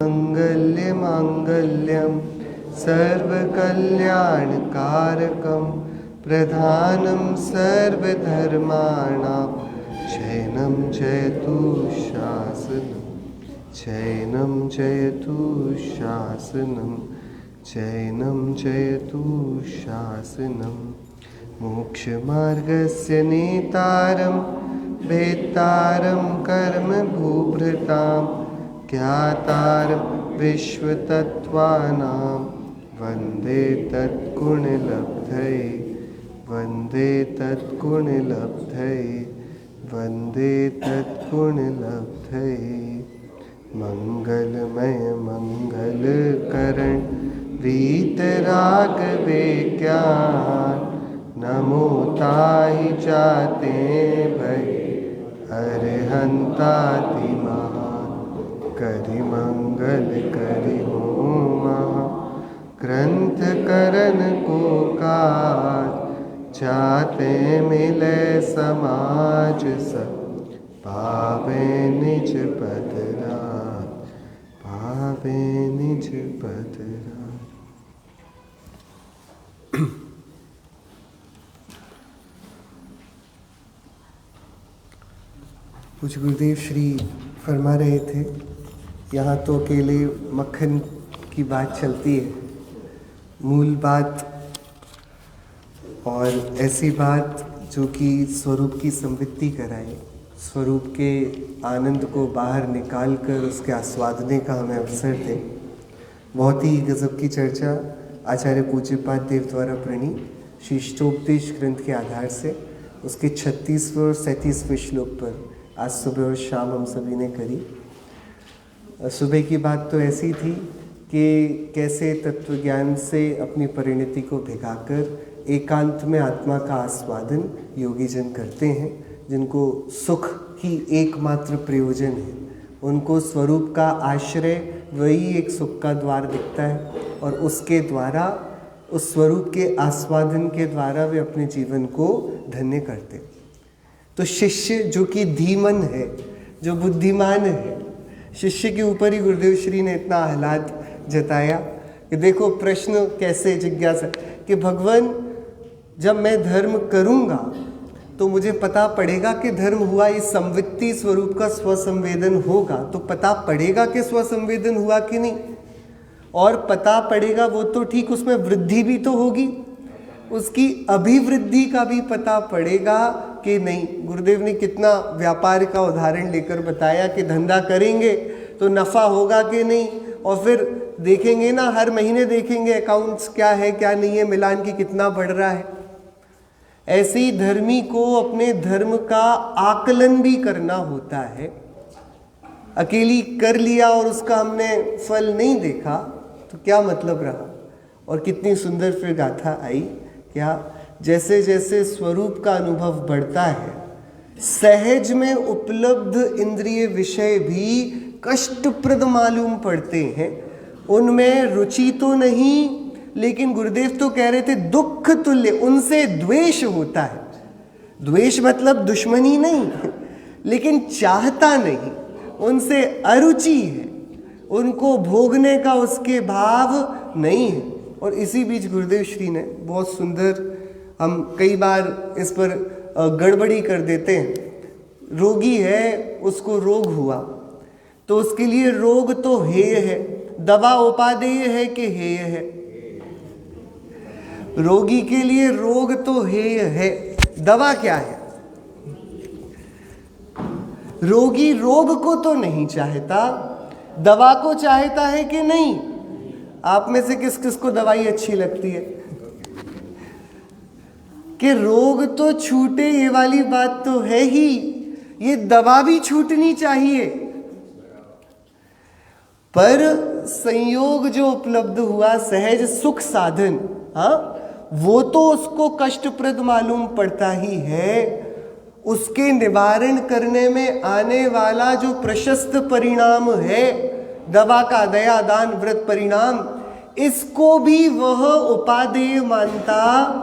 माङ्गल्यं सर्वकल्याणकारकं प्रधानं सर्वधर्माणां शयनं जयतु शासनं शयनं जयतु शासनं शयनं जयतु शासनं मोक्षमार्गस्य नेतारं वेत्तारं कर्मभूभृतां ज्ञातारं विश्वतत्त्वानां वन्दे तत्गुणलब्धये वन्दे तत्गुणलब्धये वन्दे तत्गुणलब्धये मंगलमय मंगलकरण वीतरागविज्ञान नमो ताहि जाते भय अरहंताति महान करि मंगल करि होमा ग्रंथ करन को काज जाते मिले समाज सब पावे निज पदराज पावे निज पदराज। कुछ गुरुदेव श्री फरमा रहे थे, यहाँ तो अकेले मक्खन की बात चलती है, मूल बात और ऐसी बात जो कि स्वरूप की संवित्ति कराए, स्वरूप के आनंद को बाहर निकाल कर उसके आस्वादने का हमें अवसर दे। बहुत ही गजब की चर्चा आचार्य पूज्यपाद देव द्वारा प्रणीत शिष्टोपदेश ग्रंथ के आधार से उसके 36वें और 37वें श्लोक पर आज सुबह और शाम हम सभी ने करी। सुबह की बात तो ऐसी थी कि कैसे तत्वज्ञान से अपनी परिणति को भिगाकर एकांत में आत्मा का आस्वादन योगी जन करते हैं, जिनको सुख ही एकमात्र प्रयोजन है। उनको स्वरूप का आश्रय वही एक सुख का द्वार दिखता है और उसके द्वारा, उस स्वरूप के आस्वादन के द्वारा वे अपने जीवन को धन्य करते। तो शिष्य जो कि धीमन है, जो बुद्धिमान है, शिष्य के ऊपर ही गुरुदेव श्री ने इतना आह्लाद जताया कि देखो प्रश्न कैसे जिज्ञासा कि भगवान जब मैं धर्म करूँगा तो मुझे पता पड़ेगा कि धर्म हुआ, इस संवित्ति स्वरूप का स्वसंवेदन होगा तो पता पड़ेगा कि स्वसंवेदन हुआ कि नहीं, और पता पड़ेगा वो तो ठीक, उसमें वृद्धि भी तो होगी, उसकी अभिवृद्धि का भी पता पड़ेगा कि नहीं। गुरुदेव ने कितना व्यापार का उदाहरण लेकर बताया कि धंधा करेंगे तो नफ़ा होगा कि नहीं, और फिर देखेंगे ना, हर महीने देखेंगे अकाउंट्स क्या है क्या नहीं है, मिलान की कितना बढ़ रहा है। ऐसे ही धर्मी को अपने धर्म का आकलन भी करना होता है। अकेली कर लिया और उसका हमने फल नहीं देखा तो क्या मतलब रहा। और कितनी सुंदर फिर गाथा आई, क्या जैसे जैसे स्वरूप का अनुभव बढ़ता है, सहज में उपलब्ध इंद्रिय विषय भी कष्टप्रद मालूम पड़ते हैं। उनमें रुचि तो नहीं, लेकिन गुरुदेव तो कह रहे थे दुख तुल्य, उनसे द्वेष होता है। द्वेष मतलब दुश्मनी नहीं, लेकिन चाहता नहीं, उनसे अरुचि है, उनको भोगने का उसके भाव नहीं है। और इसी बीच गुरुदेव श्री ने बहुत सुंदर, हम कई बार इस पर गड़बड़ी कर देते हैं। रोगी है, उसको रोग हुआ तो उसके लिए रोग तो हेय है, दवा उपादेय है कि हेय है। रोगी के लिए रोग तो हेय है, दवा क्या है। रोगी रोग को तो नहीं चाहता, दवा को चाहता है कि नहीं। आप में से किस किस को दवाई अच्छी लगती है कि रोग तो छूटे, ये वाली बात तो है ही, ये दवा भी छूटनी चाहिए। पर संयोग जो उपलब्ध हुआ, सहज सुख साधन, हाँ, वो तो उसको कष्टप्रद मालूम पड़ता ही है। उसके निवारण करने में आने वाला जो प्रशस्त परिणाम है, दवा का दया दान व्रत परिणाम, इसको भी वह उपादेय मानता।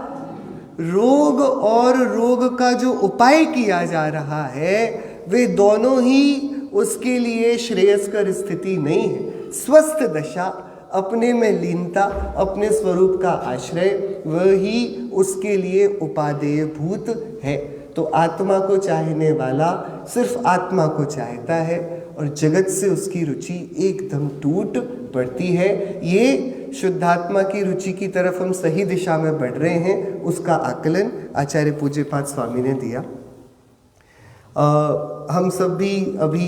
रोग और रोग का जो उपाय किया जा रहा है, वे दोनों ही उसके लिए श्रेयस्कर स्थिति नहीं है। स्वस्थ दशा, अपने में लीनता, अपने स्वरूप का आश्रय, वही उसके लिए उपादेय भूत है। तो आत्मा को चाहने वाला सिर्फ आत्मा को चाहता है और जगत से उसकी रुचि एकदम टूट पड़ती है। ये शुद्धात्मा की रुचि की तरफ हम सही दिशा में बढ़ रहे हैं, उसका आकलन आचार्य पूज्यपाद स्वामी ने दिया। हम सब भी अभी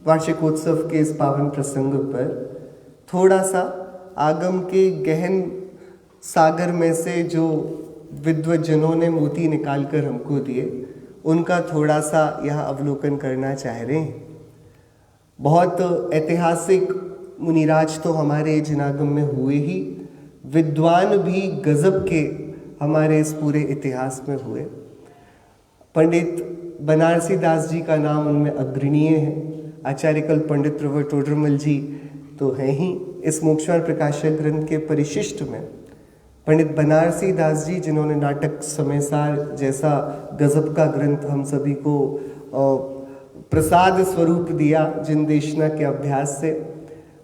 वार्षिकोत्सव के इस पावन प्रसंग पर थोड़ा सा आगम के गहन सागर में से जो विद्वज्जनों ने मोती निकाल कर हमको दिए, उनका थोड़ा सा यहाँ अवलोकन करना चाह रहे हैं। बहुत ऐतिहासिक मुनिराज तो हमारे जनागम में हुए ही, विद्वान भी गजब के हमारे इस पूरे इतिहास में हुए। पंडित बनारसी दास जी का नाम उनमें अग्रणीय है। आचार्य कल पंडित प्रवर टोडरमल जी तो हैं ही। इस मोक्षवाण प्रकाशक ग्रंथ के परिशिष्ट में पंडित बनारसी दास जी, जिन्होंने नाटक समयसार जैसा गजब का ग्रंथ हम सभी को प्रसाद स्वरूप दिया जिन देशना के अभ्यास से,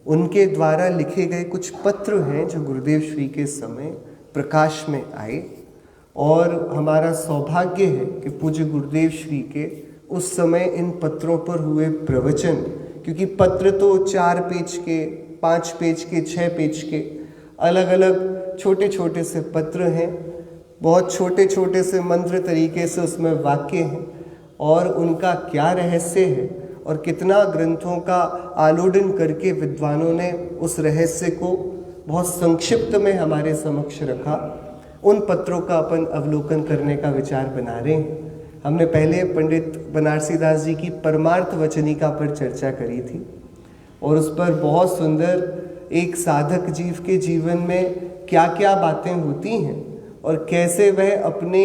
उनके द्वारा लिखे गए कुछ पत्र हैं जो गुरुदेव श्री के समय प्रकाश में आए। और हमारा सौभाग्य है कि पूज्य गुरुदेव श्री के उस समय इन पत्रों पर हुए प्रवचन, क्योंकि पत्र तो 4 पेज के, 5 पेज के, 6 पेज के अलग अलग छोटे छोटे से पत्र हैं। बहुत छोटे छोटे से मंत्र तरीके से उसमें वाक्य हैं और उनका क्या रहस्य है और कितना ग्रंथों का आलोडन करके विद्वानों ने उस रहस्य को बहुत संक्षिप्त में हमारे समक्ष रखा। उन पत्रों का अपन अवलोकन करने का विचार बना रहे हैं। हमने पहले पंडित बनारसी दास जी की परमार्थ वचनिका पर चर्चा करी थी और उस पर बहुत सुंदर एक साधक जीव के जीवन में क्या क्या बातें होती हैं और कैसे वह अपने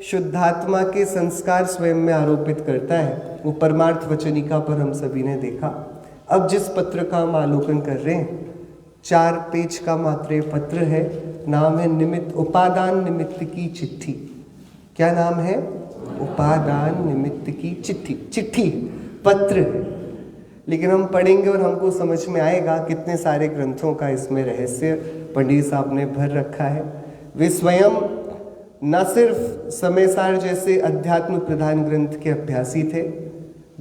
शुद्धात्मा के संस्कार स्वयं में आरोपित करता है, वो परमार्थ वचनिका पर हम सभी ने देखा। अब जिस पत्र का हम आलोकन कर रहे हैं, 4 पेज का मात्र ये पत्र है। नाम है निमित्त, उपादान निमित्त की चिट्ठी। क्या नाम है? उपादान निमित्त की चिट्ठी। चिट्ठी पत्र है, लेकिन हम पढ़ेंगे और हमको समझ में आएगा कितने सारे ग्रंथों का इसमें रहस्य पंडित साहब ने भर रखा है। वे स्वयं न सिर्फ समयसार जैसे अध्यात्म प्रधान ग्रंथ के अभ्यासी थे,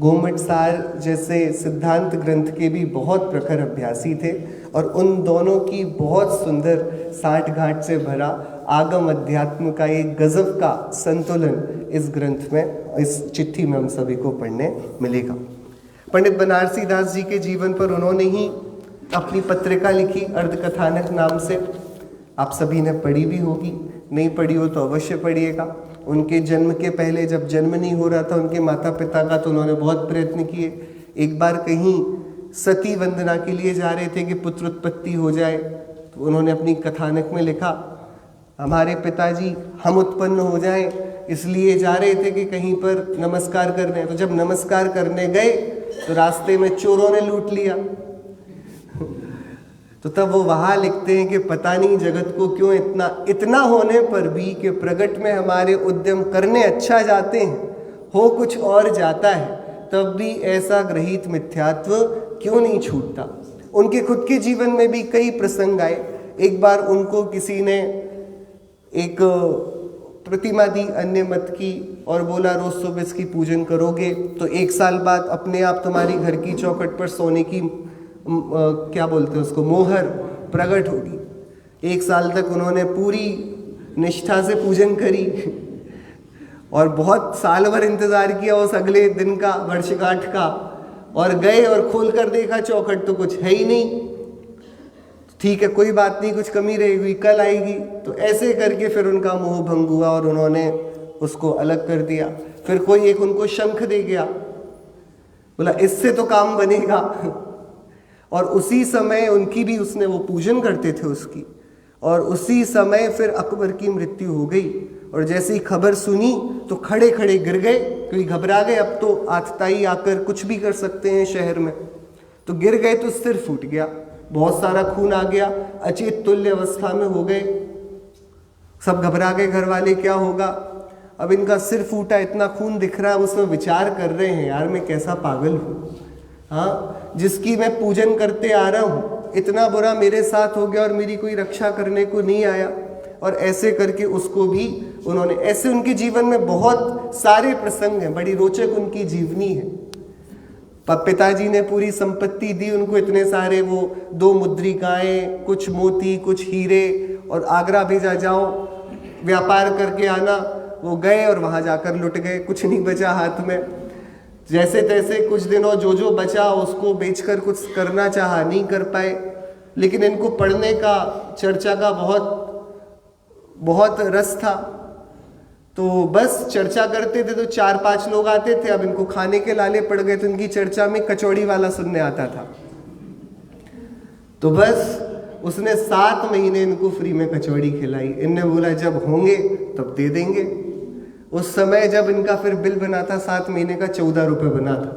गोमट सार जैसे सिद्धांत ग्रंथ के भी बहुत प्रखर अभ्यासी थे और उन दोनों की बहुत सुंदर साठ गांठ से भरा आगम अध्यात्म का एक गजब का संतुलन इस ग्रंथ में, इस चिट्ठी में हम सभी को पढ़ने मिलेगा। पंडित बनारसी दास जी के जीवन पर उन्होंने ही अपनी पत्रिका लिखी अर्धकथानक नाम से। आप सभी ने पढ़ी भी होगी, नहीं पढ़ी हो तो अवश्य पढ़िएगा। उनके जन्म के पहले जब जन्म नहीं हो रहा था उनके माता पिता का, तो उन्होंने बहुत प्रयत्न किए। एक बार कहीं सती वंदना के लिए जा रहे थे कि पुत्र उत्पत्ति हो जाए, तो उन्होंने अपनी कथानक में लिखा, हमारे पिताजी हम उत्पन्न हो जाएं इसलिए जा रहे थे कि कहीं पर नमस्कार करने। तो जब नमस्कार करने गए तो रास्ते में चोरों ने लूट लिया। तो तब वो वहाँ लिखते हैं कि पता नहीं जगत को क्यों इतना होने पर भी कि प्रगट में हमारे उद्यम करने अच्छा जाते हैं, हो कुछ और जाता है, तब भी ऐसा ग्रहित मिथ्यात्व क्यों नहीं छूटता। उनके खुद के जीवन में भी कई प्रसंग आए। एक बार उनको किसी ने एक प्रतिमा दी अन्य मत की और बोला रोज सुबह इसकी पूजन करोगे तो 1 साल बाद अपने आप तुम्हारी घर की चौखट पर सोने की क्या बोलते हैं उसको, मोहर प्रकट होगी। 1 साल तक उन्होंने पूरी निष्ठा से पूजन करी और बहुत साल भर इंतजार किया उस अगले दिन का, वर्षगांठ का, और गए और खोल कर देखा चौखट तो कुछ है ही नहीं। ठीक है, कोई बात नहीं, कुछ कमी रहेगी, कल आएगी। तो ऐसे करके फिर उनका मोह भंग हुआ और उन्होंने उसको अलग कर दिया। फिर कोई एक उनको शंख दे गया, बोला इससे तो काम बनेगा। और उसी समय उनकी भी, उसने वो पूजन करते थे उसकी, और उसी समय फिर अकबर की मृत्यु हो गई। और जैसे ही खबर सुनी तो खड़े खड़े गिर गए, क्योंकि घबरा गए, अब तो आतताई आकर कुछ भी कर सकते हैं शहर में। तो गिर गए तो सिर फूट गया, बहुत सारा खून आ गया, अचेत तुल्य अवस्था में हो गए। सब घबरा गए घर वाले, क्या होगा। अब इनका सिर फूटा, इतना खून दिख रहा है, उसमें विचार कर रहे हैं यार मैं कैसा पागल हूँ, हाँ, जिसकी मैं पूजन करते आ रहा हूँ, इतना बुरा मेरे साथ हो गया और मेरी कोई रक्षा करने को नहीं आया, और ऐसे करके उसको भी उन्होंने, ऐसे उनके जीवन में बहुत सारे प्रसंग हैं, बड़ी रोचक उनकी जीवनी है। पिताजी ने पूरी संपत्ति दी उनको, इतने सारे, वो 2 मुद्रिकाएं, कुछ मोती, कुछ हीरे, और आगरा भेजा, जाओ व्यापार करके आना। वो गए और वहां जाकर लुट गए, कुछ नहीं बचा हाथ में। जैसे तैसे कुछ दिनों जो बचा उसको बेचकर कुछ करना चाहा, नहीं कर पाए। लेकिन इनको पढ़ने का, चर्चा का बहुत रस था, तो बस चर्चा करते थे तो 4-5 लोग आते थे। अब इनको खाने के लाले पड़ गए, तो इनकी चर्चा में कचौड़ी वाला सुनने आता था। तो बस उसने 7 महीने इनको फ्री में कचौड़ी खिलाई। इनने बोला जब होंगे तब दे देंगे। उस समय जब इनका फिर बिल बना था 7 महीने का, 14 रुपये बना था।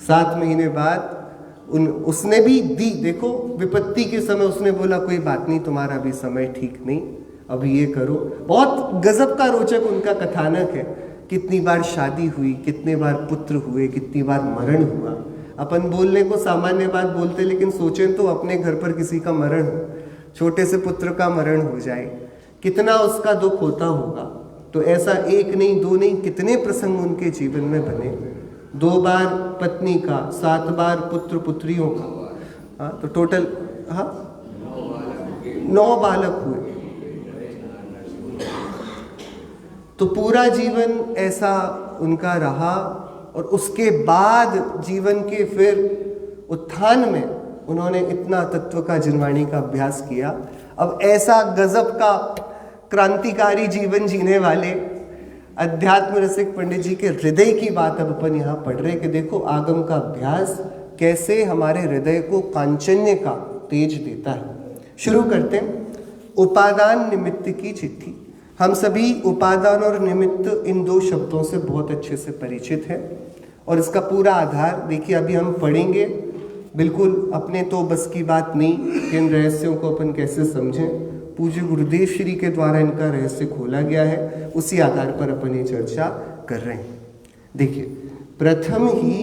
7 महीने बाद उसने भी दी। देखो, विपत्ति के समय उसने बोला कोई बात नहीं, तुम्हारा भी समय ठीक नहीं, अब ये करो। बहुत गजब का रोचक उनका कथानक है। कितनी बार शादी हुई, कितने बार पुत्र हुए, कितनी बार मरण हुआ। अपन बोलने को सामान्य बात बोलते, लेकिन सोचें तो अपने घर पर किसी का मरण हो, छोटे से पुत्र का मरण हो जाए, कितना उसका दुख होता होगा। तो ऐसा 1 नहीं 2 नहीं, कितने प्रसंग उनके जीवन में बने। 2 बार पत्नी का, 7 बार पुत्र पुत्रियों का, हाँ, तो टोटल 9 बालक हुए। तो पूरा जीवन ऐसा उनका रहा, और उसके बाद जीवन के फिर उत्थान में उन्होंने इतना तत्व का जिनवाणी का अभ्यास किया। अब ऐसा गजब का क्रांतिकारी जीवन जीने वाले अध्यात्म रसिक पंडित जी के हृदय की बात अब अपन यहाँ पढ़ रहे कि देखो आगम का अभ्यास कैसे हमारे हृदय को कांचन्य का तेज देता है। शुरू करते हैं। उपादान निमित्त की चिट्ठी। हम सभी उपादान और निमित्त इन 2 शब्दों से बहुत अच्छे से परिचित हैं, और इसका पूरा आधार देखिए अभी हम पढ़ेंगे। बिल्कुल अपने तो बस की बात नहीं कि इन रहस्यों को अपन कैसे समझें, पूज्य गुरुदेव श्री के द्वारा इनका रहस्य खोला गया है, उसी आधार पर अपन ये चर्चा कर रहे हैं। देखिए, प्रथम ही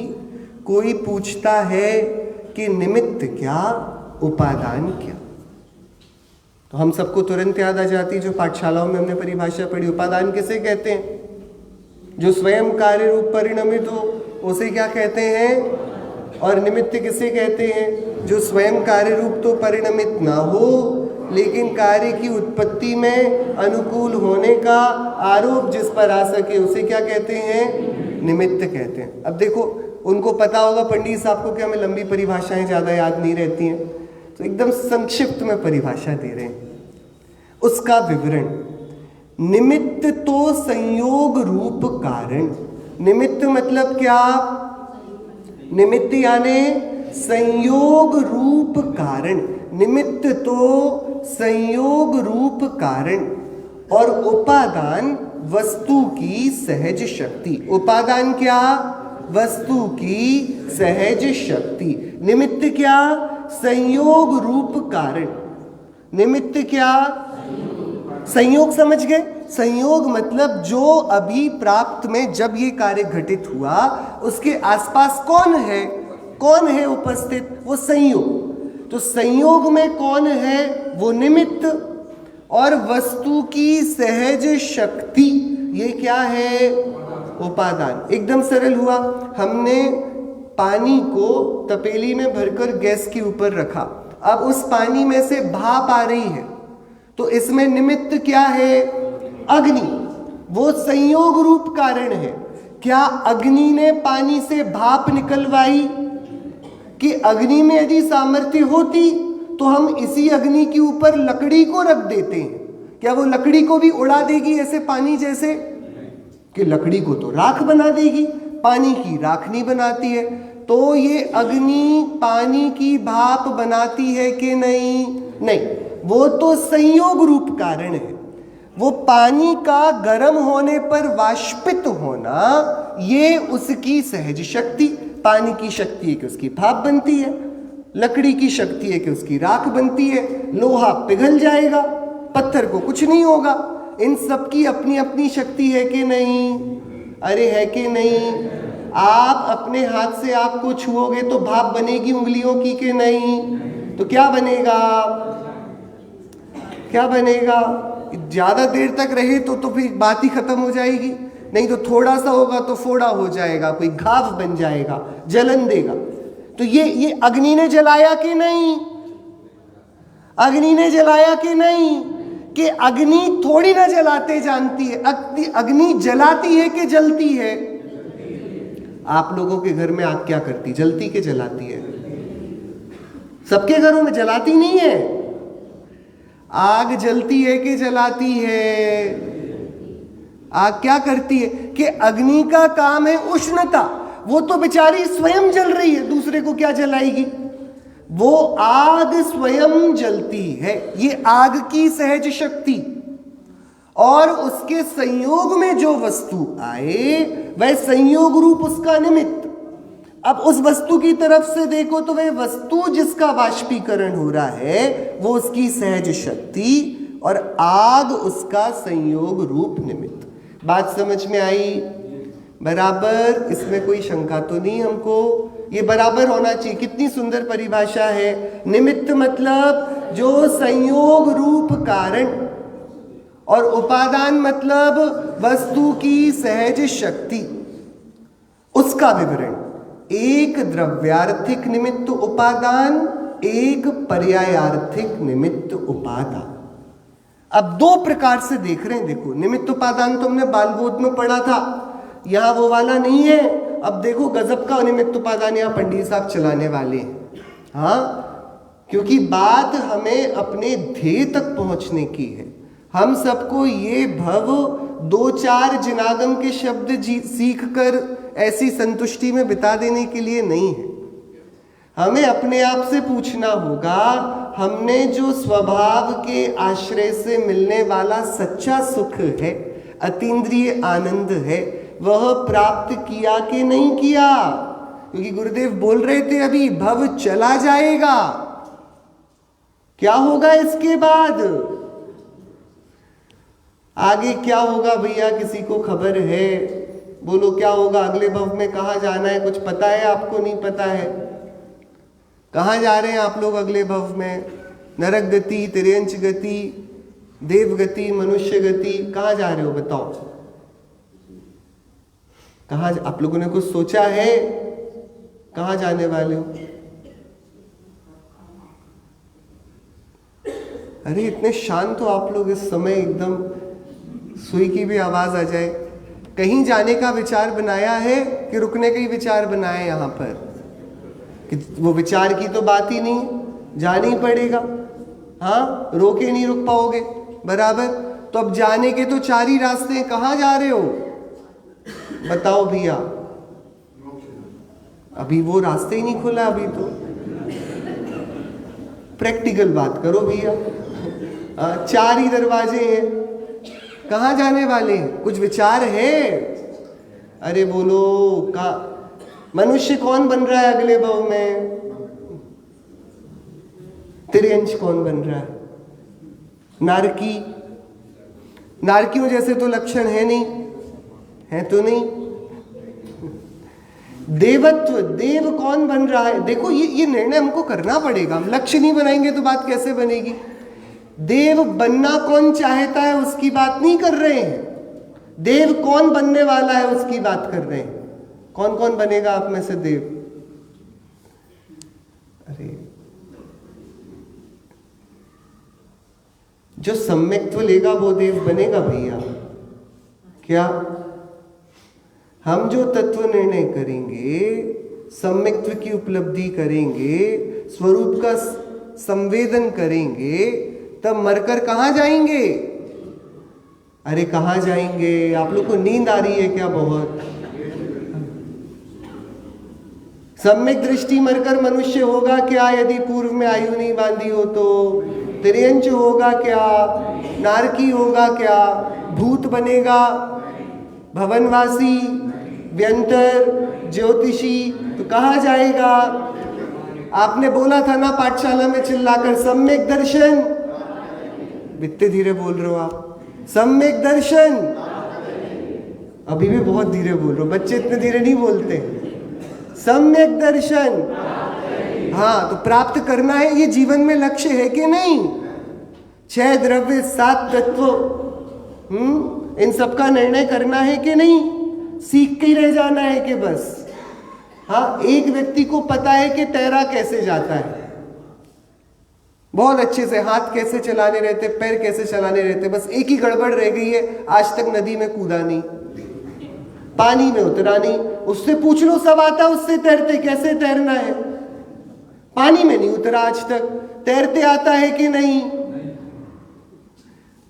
कोई पूछता है कि निमित्त क्या, उपादान क्या। तो हम सबको तुरंत याद आ जाती है जो पाठशालाओं में हमने परिभाषा पढ़ी। उपादान किसे कहते हैं? जो स्वयं कार्य रूप परिणमित हो उसे क्या कहते हैं? और निमित्त किसे कहते हैं? जो स्वयं कार्य रूप तो परिणमित ना हो, लेकिन कार्य की उत्पत्ति में अनुकूल होने का आरोप जिस पर आ सके उसे क्या कहते हैं? निमित्त कहते हैं। अब देखो, उनको पता होगा पंडित साहब को कि हमें लंबी परिभाषाएं ज़्यादा याद नहीं रहती हैं, तो एकदम संक्षिप्त में परिभाषा दे रहे हैं। उसका विवरण, निमित्त तो संयोग रूप कारण। निमित्त मतलब क्या? निमित्त यानी संयोग रूप कारण। निमित्त तो संयोग रूप कारण, और उपादान वस्तु की सहज शक्ति। उपादान क्या? वस्तु की सहज शक्ति। निमित्त क्या? संयोग रूप कारण। निमित्त क्या? संयोग समझ गए? संयोग मतलब जो अभी प्राप्त में जब ये कार्य घटित हुआ उसके आसपास कौन है? कौन है उपस्थित? वो संयोग। तो संयोग में कौन है? वो निमित्त। और वस्तु की सहज शक्ति, ये क्या है? उपादान। एकदम सरल हुआ। हमने पानी को तपेली में भरकर गैस के ऊपर रखा, अब उस पानी में से भाप आ रही है, तो इसमें निमित्त क्या है? अग्नि। वो संयोग रूप कारण है। क्या अग्नि ने पानी से भाप निकलवाई? कि अग्नि में यदि सामर्थ्य होती तो हम इसी अग्नि के ऊपर लकड़ी को रख देते हैं, क्या वो लकड़ी को भी उड़ा देगी ऐसे पानी जैसे? कि लकड़ी को तो राख बना देगी, पानी की राख नहीं बनाती है। तो ये अग्नि पानी की भाप बनाती है कि नहीं? नहीं, वो तो संयोग रूप कारण है। वो पानी का गर्म होने पर वाष्पित होना, ये उसकी सहज शक्ति। पानी की शक्ति है कि उसकी भाप बनती है, लकड़ी की शक्ति है कि उसकी राख बनती है। लोहा पिघल जाएगा, पत्थर को कुछ नहीं होगा। इन सब की अपनी अपनी शक्ति है कि नहीं? अरे है कि नहीं? आप अपने हाथ से आग को छुओगे तो भाप बनेगी उंगलियों की कि नहीं? तो क्या बनेगा? क्या बनेगा? ज्यादा देर तक रहे तो फिर बात ही खत्म हो जाएगी, नहीं तो थोड़ा सा होगा तो फोड़ा हो जाएगा, कोई घाव बन जाएगा, जलन देगा। तो ये अग्नि ने जलाया कि नहीं? अग्नि ने जलाया कि नहीं? कि अग्नि थोड़ी ना जलाते जानती है, अग्नि जलाती है कि जलती है? आप लोगों के घर में आग क्या करती, जलती के जलाती है? सबके घरों में जलाती नहीं है। आग जलती है कि जलाती है? आग क्या करती है कि अग्नि का काम है उष्णता, वो तो बेचारी स्वयं जल रही है, दूसरे को क्या जलाएगी? वो आग स्वयं जलती है, ये आग की सहज शक्ति। और उसके संयोग में जो वस्तु आए वह संयोग रूप उसका निमित्त। अब उस वस्तु की तरफ से देखो तो वह वस्तु जिसका वाष्पीकरण हो रहा है वो उसकी सहज शक्ति और आग उसका संयोग रूप निमित्त। बात समझ में आई? बराबर, इसमें कोई शंका तो नहीं हमको, ये बराबर होना चाहिए। कितनी सुंदर परिभाषा है। निमित्त मतलब जो संयोग रूप कारण, और उपादान मतलब वस्तु की सहज शक्ति, उसका विवरण। एक द्रव्यार्थिक निमित्त उपादान, एक पर्यायार्थिक निमित्त उपादान। अब दो प्रकार से देख रहे हैं। देखो, निमित्त उपादान तो हमने बालबोध में पढ़ा था, यहां वो वाला नहीं है। अब देखो गजब का निमित्त उपादान यहां पंडित साहब चलाने वाले हैं। हाँ, क्योंकि बात हमें अपने ध्येय तक पहुंचने की है। हम सबको ये भव दो चार जिनागम के शब्द सीख कर ऐसी संतुष्टि में बिता देने के लिए नहीं है। हमें अपने आप से पूछना होगा, हमने जो स्वभाव के आश्रय से मिलने वाला सच्चा सुख है, अतीन्द्रिय आनंद है, वह प्राप्त किया कि नहीं किया? क्योंकि गुरुदेव बोल रहे थे अभी, भव चला जाएगा, क्या होगा इसके बाद? आगे क्या होगा भैया, किसी को खबर है? बोलो क्या होगा अगले भव में? कहाँ जाना है, कुछ पता है आपको? नहीं पता है। कहाँ जा रहे हैं आप लोग अगले भव में? नरक गति, तिर्यंच गति, देव गति, मनुष्य गति, कहाँ जा रहे हो बताओ? कहाँ आप लोगों ने कुछ सोचा है? कहाँ जाने वाले हो? अरे इतने शांत हो आप लोग इस समय, एकदम सुई की भी आवाज आ जाए। कहीं जाने का विचार बनाया है कि रुकने का ही विचार बनाया है यहाँ पर? कि वो विचार की तो बात ही नहीं, जाना ही पड़ेगा। हाँ, रोके नहीं रुक पाओगे, बराबर। तो अब जाने के तो चार ही रास्ते हैं, कहाँ जा रहे हो बताओ भैया? अभी वो रास्ते ही नहीं खुला, अभी तो प्रैक्टिकल बात करो भैया। चार ही दरवाजे हैं, कहाँ जाने वाले हैं? कुछ विचार है? अरे बोलो, का मनुष्य कौन बन रहा है अगले भव में? तिर्यंच कौन बन रहा है? नारकी। नारकियों जैसे तो लक्षण है नहीं, है तो नहीं। देवत्व, देव कौन बन रहा है? देखो ये निर्णय हमको करना पड़ेगा। हम लक्ष्य नहीं बनाएंगे तो बात कैसे बनेगी? देव बनना कौन चाहता है उसकी बात नहीं कर रहे हैं, देव कौन बनने वाला है उसकी बात कर रहे हैं। कौन कौन बनेगा आप में से देव? अरे जो सम्यक्त्व लेगा वो देव बनेगा भैया। क्या हम जो तत्व निर्णय करेंगे, सम्यक्त्व की उपलब्धि करेंगे, स्वरूप का संवेदन करेंगे, तब मरकर कहाँ जाएंगे? अरे कहाँ जाएंगे? आप लोग को नींद आ रही है क्या बहुत? सम्यक दृष्टि मरकर मनुष्य होगा क्या यदि पूर्व में आयु नहीं बांधी हो तो? तिर्यंच होगा क्या? नारकी होगा क्या? भूत बनेगा? भवनवासी, व्यंतर, ज्योतिषी, तो कहाँ जाएगा? आपने बोला था ना पाठशाला में चिल्लाकर, सम्यक दर्शन। इतने धीरे बोल रहे हो आप, सम्यक दर्शन। अभी भी बहुत धीरे बोल रहे हो, बच्चे इतने धीरे नहीं बोलते। सम्यक दर्शन। हाँ, तो प्राप्त करना है, ये जीवन में लक्ष्य है कि नहीं? 6 द्रव्य 7 तत्व, इन सबका निर्णय करना है कि नहीं? सीख के ही रह जाना है कि बस? हाँ, एक व्यक्ति को पता है कि तैरा कैसे जाता है, बहुत अच्छे से, हाथ कैसे चलाने रहते, पैर कैसे चलाने रहते, बस एक ही गड़बड़ रह गई है, आज तक नदी में कूदा नहीं, पानी में उतरा नहीं। उससे पूछ लो, सब आता उससे तैरते, कैसे तैरना है, पानी में नहीं उतरा आज तक। तैरते आता है कि नहीं?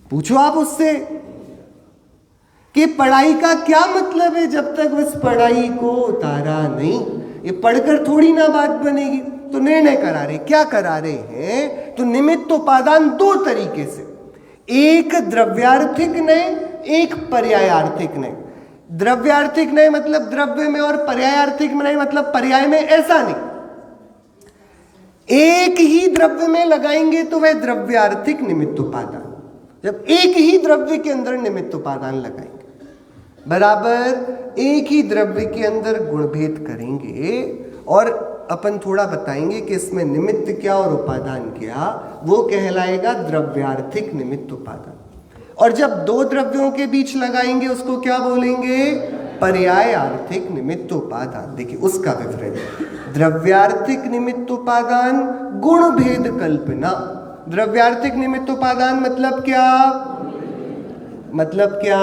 पूछो आप उससे कि पढ़ाई का क्या मतलब है जब तक बस पढ़ाई को उतारा नहीं। ये पढ़कर थोड़ी ना बात बनेगी। तो निर्णय करा रहे, क्या करा रहे हैं? तो निमित्त उपादान 2 तरीके से, एक द्रव्यार्थिक नय, एक पर्यायार्थिक नय। द्रव्यार्थिक नय मतलब द्रव्य में, और पर्यायार्थिक नय मतलब पर्याय में, ऐसा नहीं। एक ही द्रव्य में लगाएंगे तो वह द्रव्यार्थिक निमित्त उपादान, जब एक ही द्रव्य के अंदर निमित्त उपादान लगाएंगे, बराबर एक ही द्रव्य के अंदर गुणभेद करेंगे, और अपन थोड़ा बताएंगे कि इसमें निमित्त क्या और उपादान क्या, वो कहलाएगा द्रव्यार्थिक निमित्त उपादान। और जब 2 द्रव्यों के बीच लगाएंगे उसको क्या बोलेंगे? पर्याय आर्थिक निमित्त उपादान। देखिए उसका विवरण, द्रव्यार्थिक निमित्त उपादान, गुण भेद कल्पना। द्रव्यार्थिक निमित्त उपादान मतलब क्या? मतलब क्या?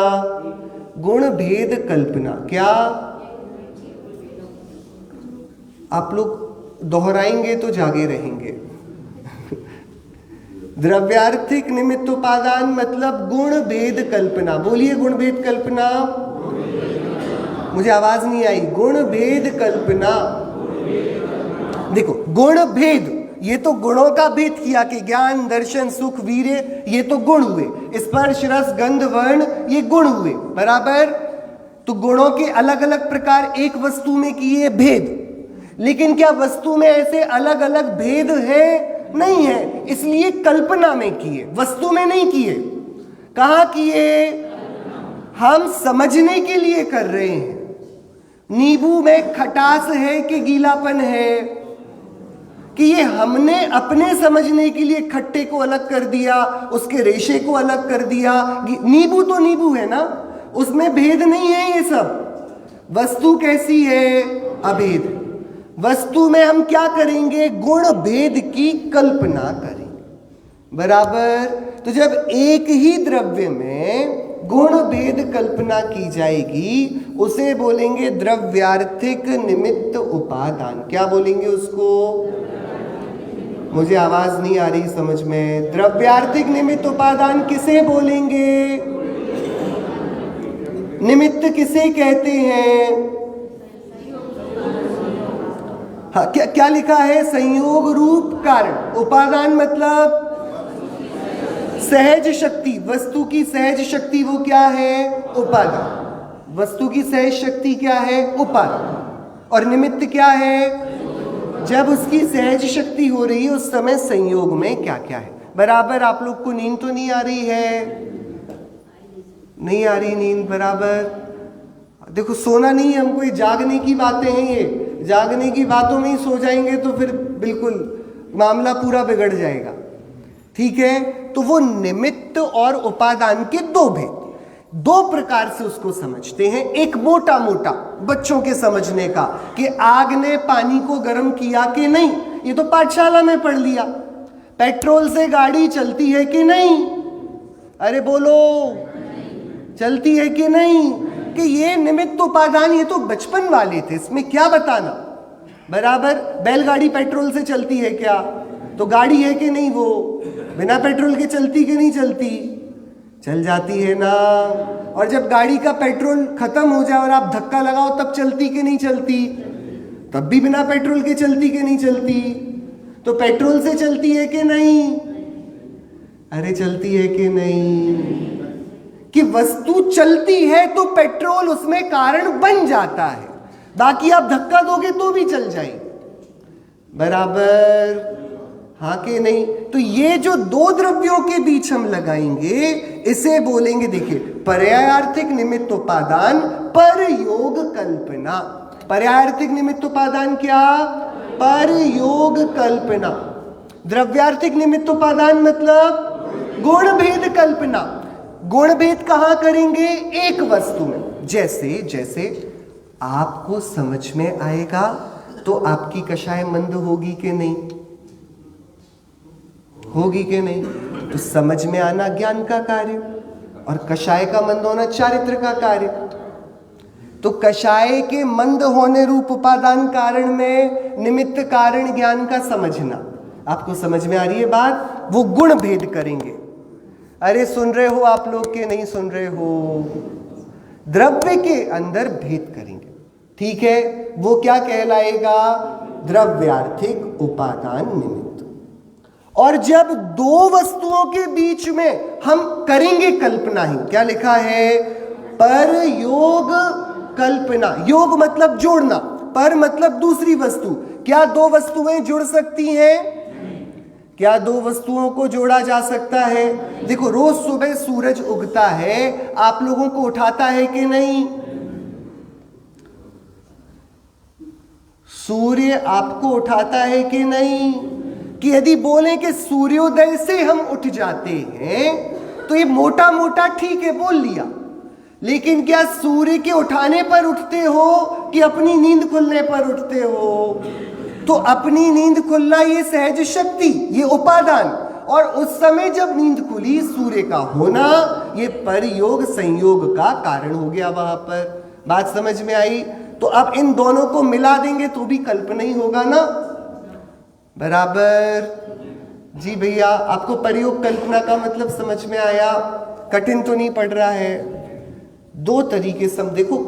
गुण भेद कल्पना। क्या आप लोग दोहराएंगे तो जागे रहेंगे। द्रव्यार्थिक निमित्त उपादान मतलब गुण भेद कल्पना। बोलिए गुण भेद कल्पना। मुझे आवाज नहीं आई। गुण भेद कल्पना। देखो गुण भेद, ये तो गुणों का भेद किया कि ज्ञान, दर्शन, सुख, वीर्य, ये तो गुण हुए। स्पर्श, रस, गंध, वर्ण, ये गुण हुए, बराबर। तो गुणों के अलग अलग प्रकार एक वस्तु में किए भेद, लेकिन क्या वस्तु में ऐसे अलग अलग भेद है? नहीं है, इसलिए कल्पना में किए, वस्तु में नहीं किए। कहां किए? हम समझने के लिए कर रहे हैं। नींबू में खटास है कि गीलापन है, कि ये हमने अपने समझने के लिए खट्टे को अलग कर दिया, उसके रेशे को अलग कर दिया। नींबू तो नींबू है ना, उसमें भेद नहीं है। ये सब वस्तु कैसी है? अभेद। वस्तु में हम क्या करेंगे? गुण भेद की कल्पना करेंगे, बराबर। तो जब एक ही द्रव्य में गुण भेद कल्पना की जाएगी, उसे बोलेंगे द्रव्यार्थिक निमित्त उपादान। क्या बोलेंगे उसको? मुझे आवाज नहीं आ रही समझ में। द्रव्यार्थिक निमित्त उपादान किसे बोलेंगे? निमित्त किसे कहते हैं? हाँ, क्या लिखा है? संयोग रूप कारण। उपादान मतलब सहज शक्ति, वस्तु की सहज शक्ति, वो क्या है? उपादान। वस्तु की सहज शक्ति क्या है? उपादान। और निमित्त क्या है? जब उसकी सहज शक्ति हो रही है उस समय संयोग में क्या क्या है, बराबर। आप लोग को नींद तो नहीं आ रही है? नहीं आ रही नींद, बराबर। देखो सोना नहीं है हमको, ये जागने की बातें हैं। ये जागने की बातों में ही सो जाएंगे तो फिर बिल्कुल मामला पूरा बिगड़ जाएगा, ठीक है। तो वो निमित्त और उपादान के 2 भेद, 2 प्रकार से उसको समझते हैं। एक मोटा मोटा बच्चों के समझने का कि आग ने पानी को गर्म किया कि नहीं, ये तो पाठशाला में पढ़ लिया। पेट्रोल से गाड़ी चलती है कि नहीं? अरे बोलो, चलती है कि नहीं? कि ये निमित्त उपादान, ये तो बचपन वाले थे, इसमें क्या बताना, बराबर। बैलगाड़ी पेट्रोल से चलती है क्या? तो गाड़ी है कि नहीं? वो बिना पेट्रोल के चलती कि नहीं चलती? चल जाती है ना। और जब गाड़ी का पेट्रोल खत्म हो जाए और आप धक्का लगाओ तब चलती कि नहीं चलती? तब भी बिना पेट्रोल के चलती कि नहीं चलती? तो पेट्रोल से चलती है कि नहीं? अरे चलती है कि नहीं? कि वस्तु चलती है तो पेट्रोल उसमें कारण बन जाता है, बाकी आप धक्का दोगे तो भी चल जाएगी, बराबर। हाँ कि नहीं? तो ये जो 2 द्रव्यों के बीच हम लगाएंगे, इसे बोलेंगे, देखिए, पर्यायार्थिक निमित्त उपादान, पर योग कल्पना। पर्यायार्थिक निमित्त उपादान क्या? पर योग कल्पना। द्रव्यार्थिक निमित्त उपादान मतलब गुण भेद कल्पना। गुण भेद कहां करेंगे? एक वस्तु में। जैसे जैसे आपको समझ में आएगा तो आपकी कषाय मंद होगी कि नहीं? होगी कि नहीं? तो समझ में आना ज्ञान का कार्य और कषाय का मंद होना चारित्र का कार्य। तो कषाय के मंद होने रूप उपादान कारण में निमित्त कारण ज्ञान का समझना। आपको समझ में आ रही है बात? वो गुण भेद करेंगे। अरे सुन रहे हो आप लोग के नहीं सुन रहे हो? द्रव्य के अंदर भेद करेंगे। ठीक है, वो क्या कहलाएगा? द्रव्यार्थिक उपादान निमित्त। और जब दो वस्तुओं के बीच में हम करेंगे कल्पना ही, क्या लिखा है? पर योग कल्पना। योग मतलब जोड़ना, पर मतलब दूसरी वस्तु। क्या दो वस्तुएं जुड़ सकती हैं? क्या दो वस्तुओं को जोड़ा जा सकता है? देखो, रोज सुबह सूरज उगता है, आप लोगों को उठाता है कि नहीं? सूर्य आपको उठाता है कि नहीं? कि यदि बोले कि सूर्योदय से हम उठ जाते हैं तो ये मोटा मोटा ठीक है, बोल लिया। लेकिन क्या सूर्य के उठाने पर उठते हो कि अपनी नींद खुलने पर उठते हो? तो अपनी नींद खुलना ये सहज शक्ति, ये उपादान, और उस समय जब नींद खुली सूर्य का होना, ये परयोग संयोग का कारण हो गया। वहां पर बात समझ में आई? तो अब इन दोनों को मिला देंगे तो भी कल्पना ही होगा ना? बराबर। जी भैया, आपको परयोग कल्पना का मतलब समझ में आया? कठिन तो नहीं पड़ रहा है? दो तरीके से देखो,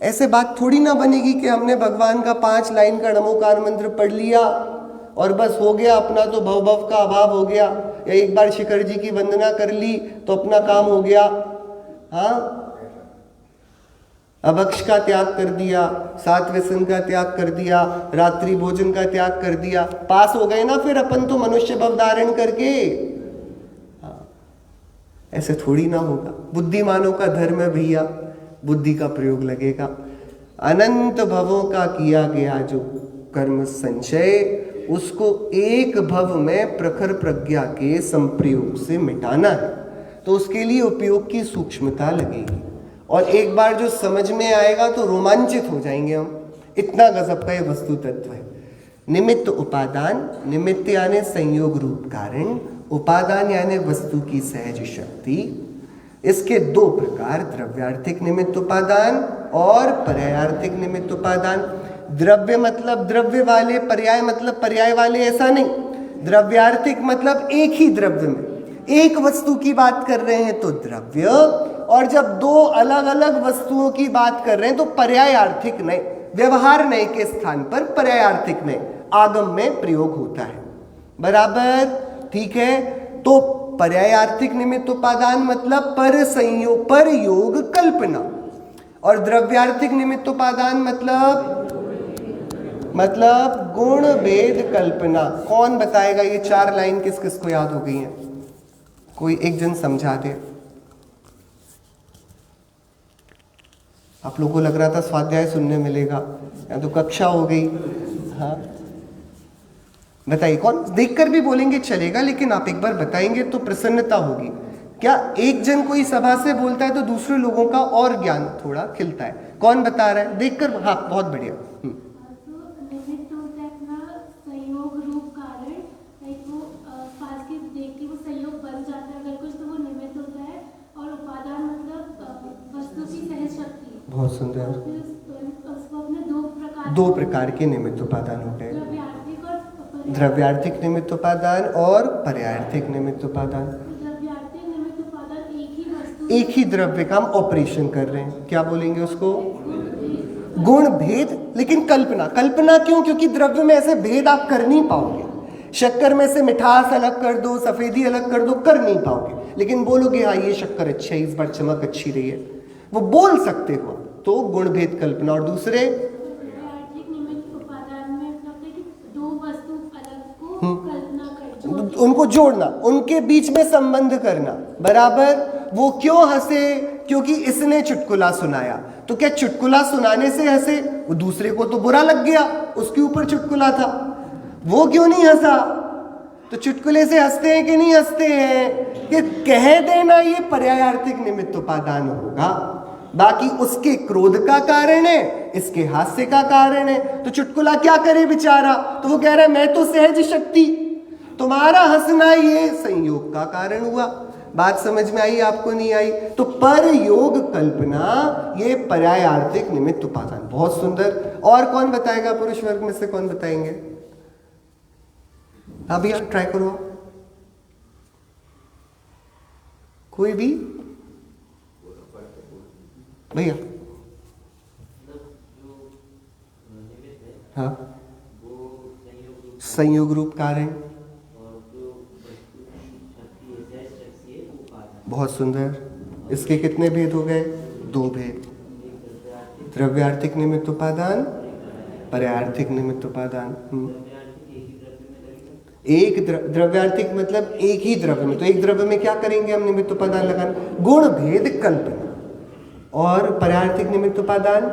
ऐसे बात थोड़ी ना बनेगी कि हमने भगवान का 5 लाइन का नमोकार मंत्र पढ़ लिया और बस हो गया अपना, तो भव का अभाव हो गया, या एक बार शिखर जी की वंदना कर ली तो अपना काम हो गया। हाँ, अभक्ष का त्याग कर दिया, 7 व्यसन का त्याग कर दिया, रात्रि भोजन का त्याग कर दिया, पास हो गए ना फिर अपन तो मनुष्य भव धारण करके। हाँ, ऐसे थोड़ी ना होगा। बुद्धिमानों का धर्म है भैया, बुद्धि का प्रयोग लगेगा। अनंत भवों का किया गया जो कर्म संचय, उसको एक भव में प्रखर प्रज्ञा के संप्रयोग से मिटाना है। तो उसके लिए उपयोग की सूक्ष्मता लगेगी, और एक बार जो समझ में आएगा तो रोमांचित हो जाएंगे हम। इतना गजब का ये वस्तु तत्व है। निमित्त उपादान, निमित्त यानी संयोग रूप कारण, उपादान यानी वस्तु की सहज शक्ति। इसके दो प्रकार, द्रव्यार्थिक निमित्त उपादान और पर्यायार्थिक निमित्त उपादान। द्रव्य मतलब द्रव्य वाले, पर्याय मतलब पर्याय वाले, ऐसा नहीं। द्रव्यार्थिक मतलब एक ही द्रव्य में एक वस्तु की बात कर रहे हैं तो द्रव्य, और जब दो अलग अलग वस्तुओं की बात कर रहे हैं तो पर्यायार्थिक नए, व्यवहार नए के स्थान पर पर्यायार्थिक नए आगम में प्रयोग होता है। बराबर, ठीक है। तो पर्यायार्थिक निमित्त उपादान मतलब पर संयोग, पर योग कल्पना, और द्रव्यार्थिक निमित्त उपादान मतलब गुण भेद कल्पना। कौन बताएगा ये 4 लाइन किस किस को याद हो गई है? कोई एक जन समझा दे। आप लोगों को लग रहा था स्वाध्याय सुनने मिलेगा, या तो कक्षा हो गई। हाँ बताइए, कौन? देखकर भी बोलेंगे चलेगा, लेकिन आप एक बार बताएंगे तो प्रसन्नता होगी। क्या एक जन कोई सभा से बोलता है तो दूसरे लोगों का और ज्ञान थोड़ा खिलता है? कौन बता रहा है? देखकर। हाँ, बहुत बढ़िया। बहुत सुंदर। दो प्रकार के निमित्त उपादान होते हैं, द्रव्यार्थिक निमित्त उपादान और पर्यायार्थिक निमित्त उपादान। एक ही द्रव्य का हम ऑपरेशन कर रहे हैं, क्या बोलेंगे उसको? गुण भेद। लेकिन कल्पना, कल्पना क्यों? क्योंकि द्रव्य में ऐसे भेद आप कर नहीं पाओगे। शक्कर में से मिठास अलग कर दो, सफेदी अलग कर दो, कर नहीं पाओगे। लेकिन बोलोगे हाँ ये शक्कर अच्छी है, इस बार चमक अच्छी रही है, वो बोल सकते हो। तो गुण भेद कल्पना। और दूसरे उनको जोड़ना, उनके बीच में संबंध करना। बराबर। वो क्यों हंसे, क्योंकि इसने चुटकुला सुनाया। तो क्या चुटकुला सुनाने से हंसे? वो दूसरे को तो बुरा लग गया, उसके ऊपर चुटकुला था, वो क्यों नहीं हंसा? तो चुटकुले से हंसते हैं कि नहीं हंसते हैं? कि कह देना ये पर्यायार्थिक निमित्त उपादान होगा, बाकी उसके क्रोध का कारण है, इसके हास्य का कारण है। तो चुटकुला क्या करे बेचारा? तो वो कह रहा है मैं तो सहज शक्ति, तुम्हारा हंसना ये संयोग का कारण हुआ। बात समझ में आई आपको? नहीं आई? तो पर योग कल्पना ये पर्यायार्थिक निमित्त उपादान। बहुत सुंदर। और कौन बताएगा? पुरुष वर्ग में से कौन बताएंगे? अभी आप ट्राई करो, कोई भी भैया। हाँ, संयोग रूप कारण। बहुत सुंदर। इसके कितने भेद हो गए? 2 भेद। द्रव्यार्थिक निमित्त उपादान, पर्यायार्थिक निमित्त उपादान। एक द्रव्यार्थिक मतलब एक ही द्रव्य में। तो एक द्रव्य में क्या करेंगे हम निमित्त उपादान लगाना? गुण भेद कल्पना। और पर्यायार्थिक निमित्त उपादान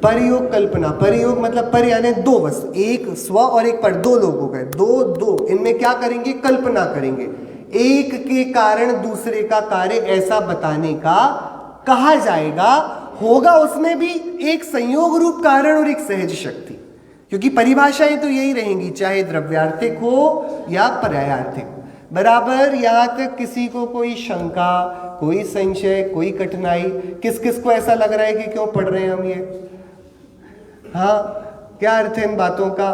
परयोग कल्पना। परयोग मतलब पर यानी 2 वस्तु, एक स्व और एक पर, 2 लोग हो गए, 2 इनमें क्या करेंगे? कल्पना करेंगे। एक के कारण दूसरे का कार्य ऐसा बताने का कहा जाएगा। होगा उसमें भी एक संयोग रूप कारण और एक सहज शक्ति, क्योंकि परिभाषाएं तो यही रहेंगी, चाहे द्रव्यार्थिक हो या पर्यायार्थिक। बराबर। यहां तक किसी को कोई शंका, कोई संशय, कोई कठिनाई? किस किस को ऐसा लग रहा है कि क्यों पढ़ रहे हैं हम ये? हाँ, क्या अर्थ है इन बातों का?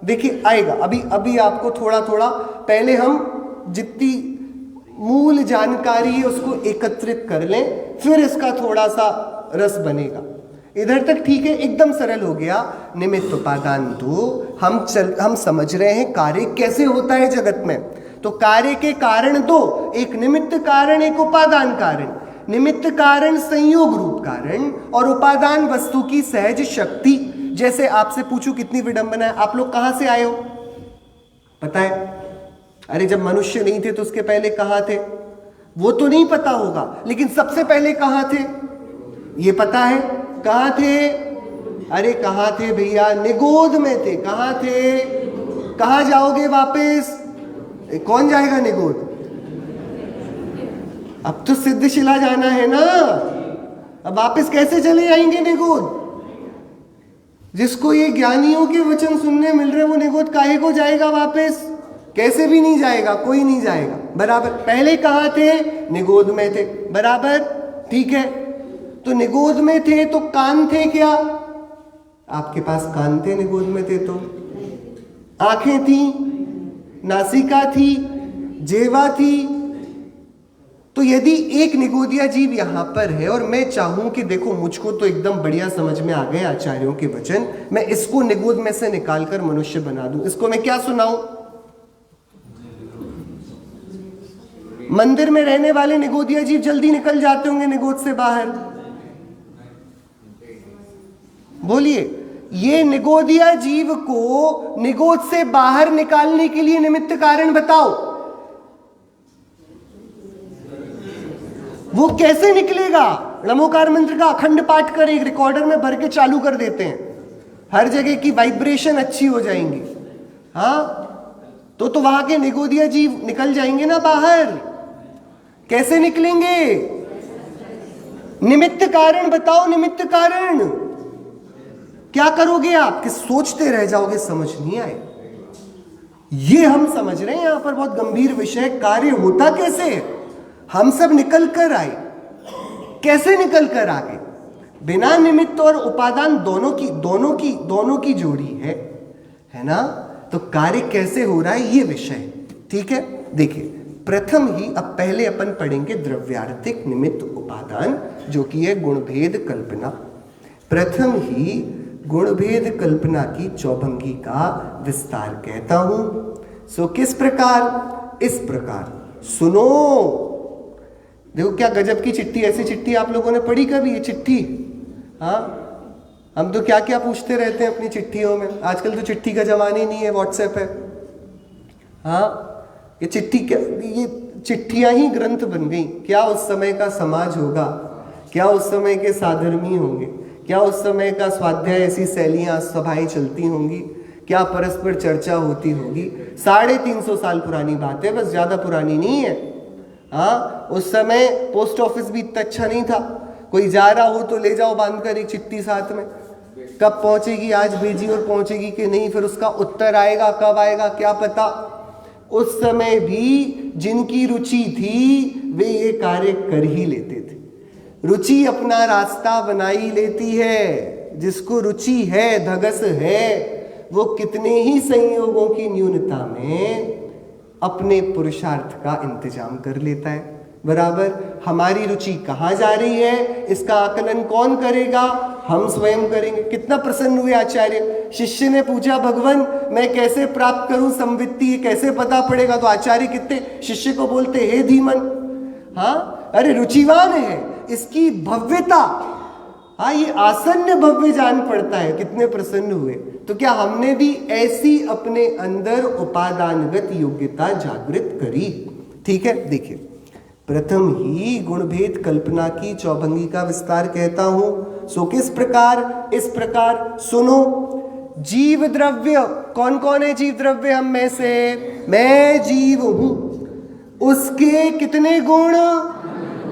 देखिए आएगा अभी आपको थोड़ा थोड़ा। पहले हम जितनी मूल जानकारी है उसको एकत्रित कर लें, फिर इसका थोड़ा सा रस बनेगा। इधर तक ठीक है, एकदम सरल हो गया। निमित्त उपादान 2 हम समझ रहे हैं कार्य कैसे होता है जगत में। तो कार्य के कारण 2, एक निमित्त कारण, एक उपादान कारण। निमित्त कारण संयोग रूप कारण और उपादान वस्तु की सहज शक्ति। जैसे आपसे पूछूं कितनी विडंबना है, आप लोग कहां से आए हो? पता है? अरे जब मनुष्य नहीं थे तो उसके पहले कहां थे? वो तो नहीं पता होगा, लेकिन सबसे पहले कहां थे ये पता है। कहां थे? अरे कहां थे भैया? निगोद में थे। कहां थे? कहां जाओगे वापस? कौन जाएगा निगोद? अब तो सिद्धशिला जाना है ना, अब वापस कैसे चले जाएंगे निगोद? जिसको ये ज्ञानियों के वचन सुनने मिल रहे वो निगोद काहे को जाएगा वापस? कैसे भी नहीं जाएगा, कोई नहीं जाएगा। बराबर। पहले कहां थे? निगोद में थे। बराबर, ठीक है। तो निगोद में थे तो कान थे क्या? आपके पास कान थे निगोद में थे तो। आंखें थी, नासिका थी, जेवा थी। तो यदि एक निगोदिया जीव यहां पर है और मैं चाहूं कि देखो मुझको तो एकदम बढ़िया समझ में आ गए आचार्यों के वचन, मैं इसको निगोद में से निकालकर मनुष्य बना दूं, इसको मैं क्या सुनाऊं? मंदिर में रहने वाले निगोदिया जीव जल्दी निकल जाते होंगे निगोद से बाहर। बोलिए, ये निगोदिया जीव को निगोद से बाहर निकालने के लिए निमित्त कारण बताओ। वो कैसे निकलेगा? नमोकार मंत्र का अखंड पाठ कर एक रिकॉर्डर में भर के चालू कर देते हैं, हर जगह की वाइब्रेशन अच्छी हो जाएंगी। हाँ, तो वहां के निगोदिया जीव निकल जाएंगे ना बाहर। कैसे निकलेंगे? निमित्त कारण बताओ। निमित्त कारण क्या करोगे आप? कि सोचते रह जाओगे, समझ नहीं आए। ये हम समझ रहे हैं यहां पर बहुत गंभीर विषय। कार्य होता कैसे? हम सब निकल कर आए। कैसे निकल कर आ गए? बिना निमित्त और उपादान दोनों की जोड़ी है ना? तो कार्य कैसे हो रहा है ये विषय, ठीक है। देखिए, प्रथम ही अब पहले अपन पढ़ेंगे द्रव्यार्थिक निमित्त उपादान, जो कि है गुणभेद कल्पना। प्रथम ही गुणभेद कल्पना की चौभंगी का विस्तार कहता हूं। सो किस प्रकार? इस प्रकार सुनो। देखो क्या गजब की चिट्ठी। ऐसी चिट्ठी आप लोगों ने पढ़ी कभी? ये चिट्ठी, हाँ, हम तो क्या क्या पूछते रहते हैं अपनी चिट्ठियों में। आजकल तो चिट्ठी का जमाना ही नहीं है, व्हाट्सएप है। हाँ, ये चिट्ठी क्या? ये चिट्ठियां ही ग्रंथ बन गई। क्या उस समय का समाज होगा, क्या उस समय के साधर्मी होंगे, क्या उस समय का स्वाध्याय ऐसी शैलियां सभाएं चलती होंगी, क्या परस्पर चर्चा होती होगी। 350 साल पुरानी बात है, बस ज्यादा पुरानी नहीं है। हाँ, उस समय पोस्ट ऑफिस भी इतना अच्छा नहीं था, कोई जा रहा हो तो ले जाओ बांध कर एक चिट्ठी साथ में, कब पहुंचेगी आज भेजी और पहुंचेगी कि नहीं, फिर उसका उत्तर आएगा कब आएगा क्या पता। उस समय भी जिनकी रुचि थी वे ये कार्य कर ही लेते थे। रुचि अपना रास्ता बना ही लेती है। जिसको रुचि है, धगस है, वो कितने ही संयोगों की न्यूनता में अपने पुरुषार्थ का इंतजाम कर लेता है। बराबर हमारी रुचि कहाँ जा रही है, इसका आकलन कौन करेगा, हम स्वयं करेंगे। कितना प्रसन्न हुए आचार्य। शिष्य ने पूछा, भगवान मैं कैसे प्राप्त करूं संवित्ति, ये कैसे पता पड़ेगा। तो आचार्य कितने शिष्य को बोलते, हे धीमन, हाँ अरे रुचिवान है, इसकी भव्यता, हाँ ये आसन्न भव्य जान पड़ता है। कितने प्रसन्न हुए। तो क्या हमने भी ऐसी अपने अंदर उपादानगत योग्यता जागृत करी। ठीक है, देखिए प्रथम ही गुणभेद कल्पना की चौभंगी का विस्तार कहता हूं। सो किस प्रकार, इस प्रकार सुनो। जीव द्रव्य, कौन कौन है जीव द्रव्य हम में से, मैं जीव हूं, उसके कितने गुण,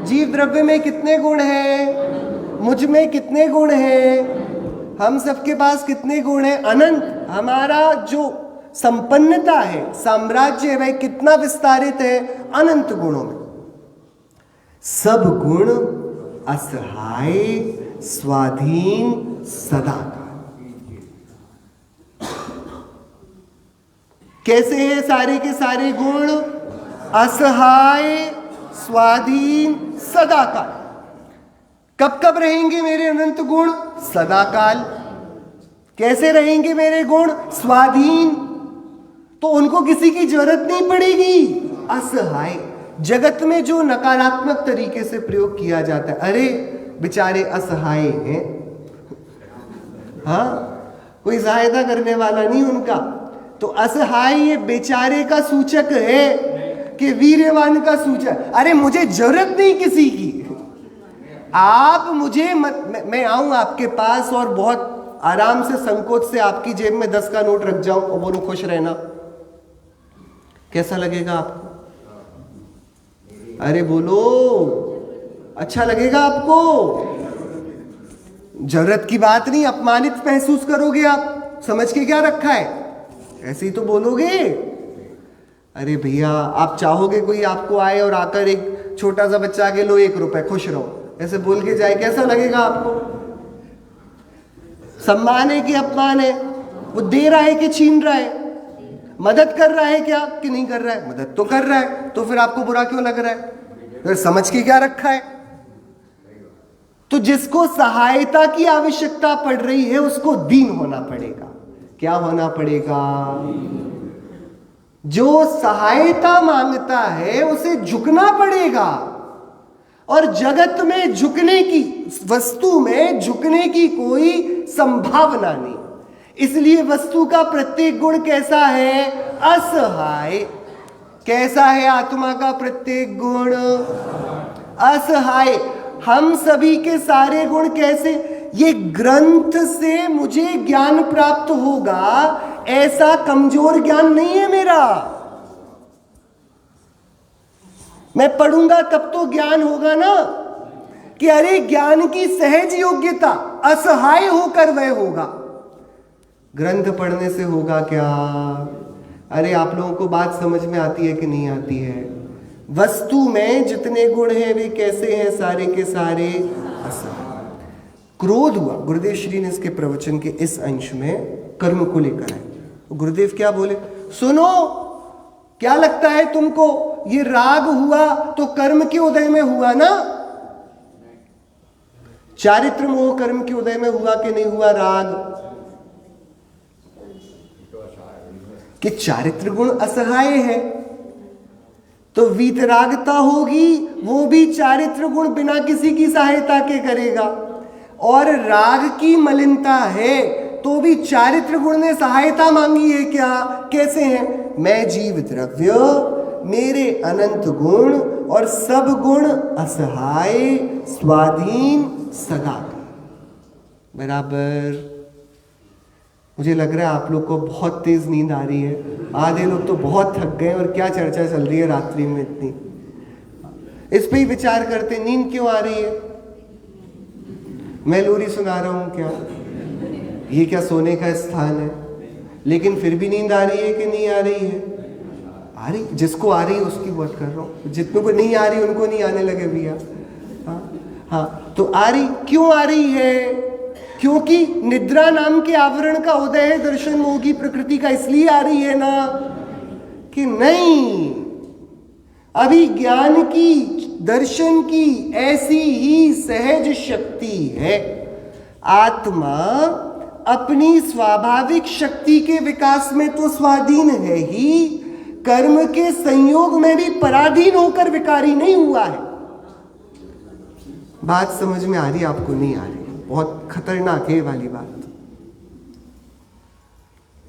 जीव द्रव्य में कितने गुण हैं, मुझ में कितने गुण हैं, हम सबके पास कितने गुण हैं, अनंत। हमारा जो संपन्नता है, साम्राज्य है, वह कितना विस्तारित है, अनंत गुणों में। सब गुण असहाय, स्वाधीन, सदा। कैसे हैं सारे के सारे गुण, असहाय, स्वाधीन, सदा काल। कब कब रहेंगे मेरे अनंत गुण, सदा काल। कैसे रहेंगे मेरे गुण, स्वाधीन, तो उनको किसी की जरूरत नहीं पड़ेगी। असहाय, जगत में जो नकारात्मक तरीके से प्रयोग किया जाता है, अरे बेचारे असहाय हैं, हाँ कोई सहायता करने वाला नहीं उनका, तो असहाय ये बेचारे का सूचक है कि वीर्यवान का सूचक। अरे मुझे जरूरत नहीं किसी की, आप मुझे मत, मैं आऊं आपके पास और बहुत आराम से संकोच से आपकी जेब में 10 का नोट रख जाऊं और बोलूं खुश रहना, कैसा लगेगा आपको? अरे बोलो, अच्छा लगेगा आपको? जरूरत की बात नहीं, अपमानित महसूस करोगे आप, समझ के क्या रखा है, ऐसे ही तो बोलोगे। अरे भैया आप चाहोगे कोई आपको आए और आकर एक छोटा सा बच्चा के लो 1 रुपए खुश रहो, ऐसे बोल के जाए, कैसा लगेगा आपको? सम्मान है कि अपमान है? वो दे रहा है कि छीन रहा है? मदद कर रहा है क्या कि नहीं कर रहा है? मदद तो कर रहा है, तो फिर आपको बुरा क्यों लग रहा है? फिर समझ के क्या रखा है? तो जिसको सहायता की आवश्यकता पड़ रही है उसको दीन होना पड़ेगा। क्या होना पड़ेगा? जो सहायता मांगता है उसे झुकना पड़ेगा, और जगत में झुकने की, वस्तु में झुकने की कोई संभावना नहीं। इसलिए वस्तु का प्रत्येक गुण कैसा है? असहाय। कैसा है आत्मा का प्रत्येक गुण? असहाय। हम सभी के सारे गुण कैसे? ये ग्रंथ से मुझे ज्ञान प्राप्त होगा ऐसा कमजोर ज्ञान नहीं है मेरा। मैं पढ़ूंगा तब तो ज्ञान होगा ना, कि अरे ज्ञान की सहज योग्यता असहाय होकर वह होगा। ग्रंथ पढ़ने से होगा क्या? अरे आप लोगों को बात समझ में आती है कि नहीं आती है? वस्तु में जितने गुण हैं वे कैसे हैं? सारे के सारे असहाय। क्रोध हुआ, गुरुदेव श्री ने इसके प्रवचन के इस अंश में कर्म को लेकर आए। गुरुदेव क्या बोले? सुनो, क्या लगता है तुमको, ये राग हुआ तो कर्म के उदय में हुआ ना? चारित्र मोह कर्म के उदय में हुआ कि नहीं हुआ? राग कि चारित्र गुण असहाय है, तो वीतरागता होगी, वो भी चारित्र गुण बिना किसी की सहायता के करेगा। और राग की मलिनता है तो भी चारित्र गुण ने सहायता मांगी है क्या? कैसे हैं? मैं जीव द्रव्य मेरे अनंत गुण और सब गुण असहाय स्वाधीन सदा। बराबर। मुझे लग रहा है आप लोग को बहुत तेज नींद आ रही है, आधे लोग तो बहुत थक गए, और क्या चर्चा चल रही है रात्रि में इतनी। इस पे ही विचार करते, नींद क्यों आ रही है? मैं लोरी सुना रहा हूं क्या? ये क्या सोने का स्थान है? लेकिन फिर भी नींद आ रही है कि नहीं आ रही है? आ रही। जिसको आ रही है उसकी बात कर रहा हूं, जितनों को नहीं आ रही उनको नहीं आने लगे भैया। हाँ, तो आ रही। क्यों आ रही है? क्योंकि निद्रा नाम के आवरण का उदय है दर्शन मोह की प्रकृति का, इसलिए आ रही है ना? कि नहीं, अभी ज्ञान की, दर्शन की ऐसी ही सहज शक्ति है। आत्मा अपनी स्वाभाविक शक्ति के विकास में तो स्वाधीन है ही, कर्म के संयोग में भी पराधीन होकर विकारी नहीं हुआ है। बात समझ में आ रही? आपको नहीं आ रही? बहुत खतरनाक है वाली बात।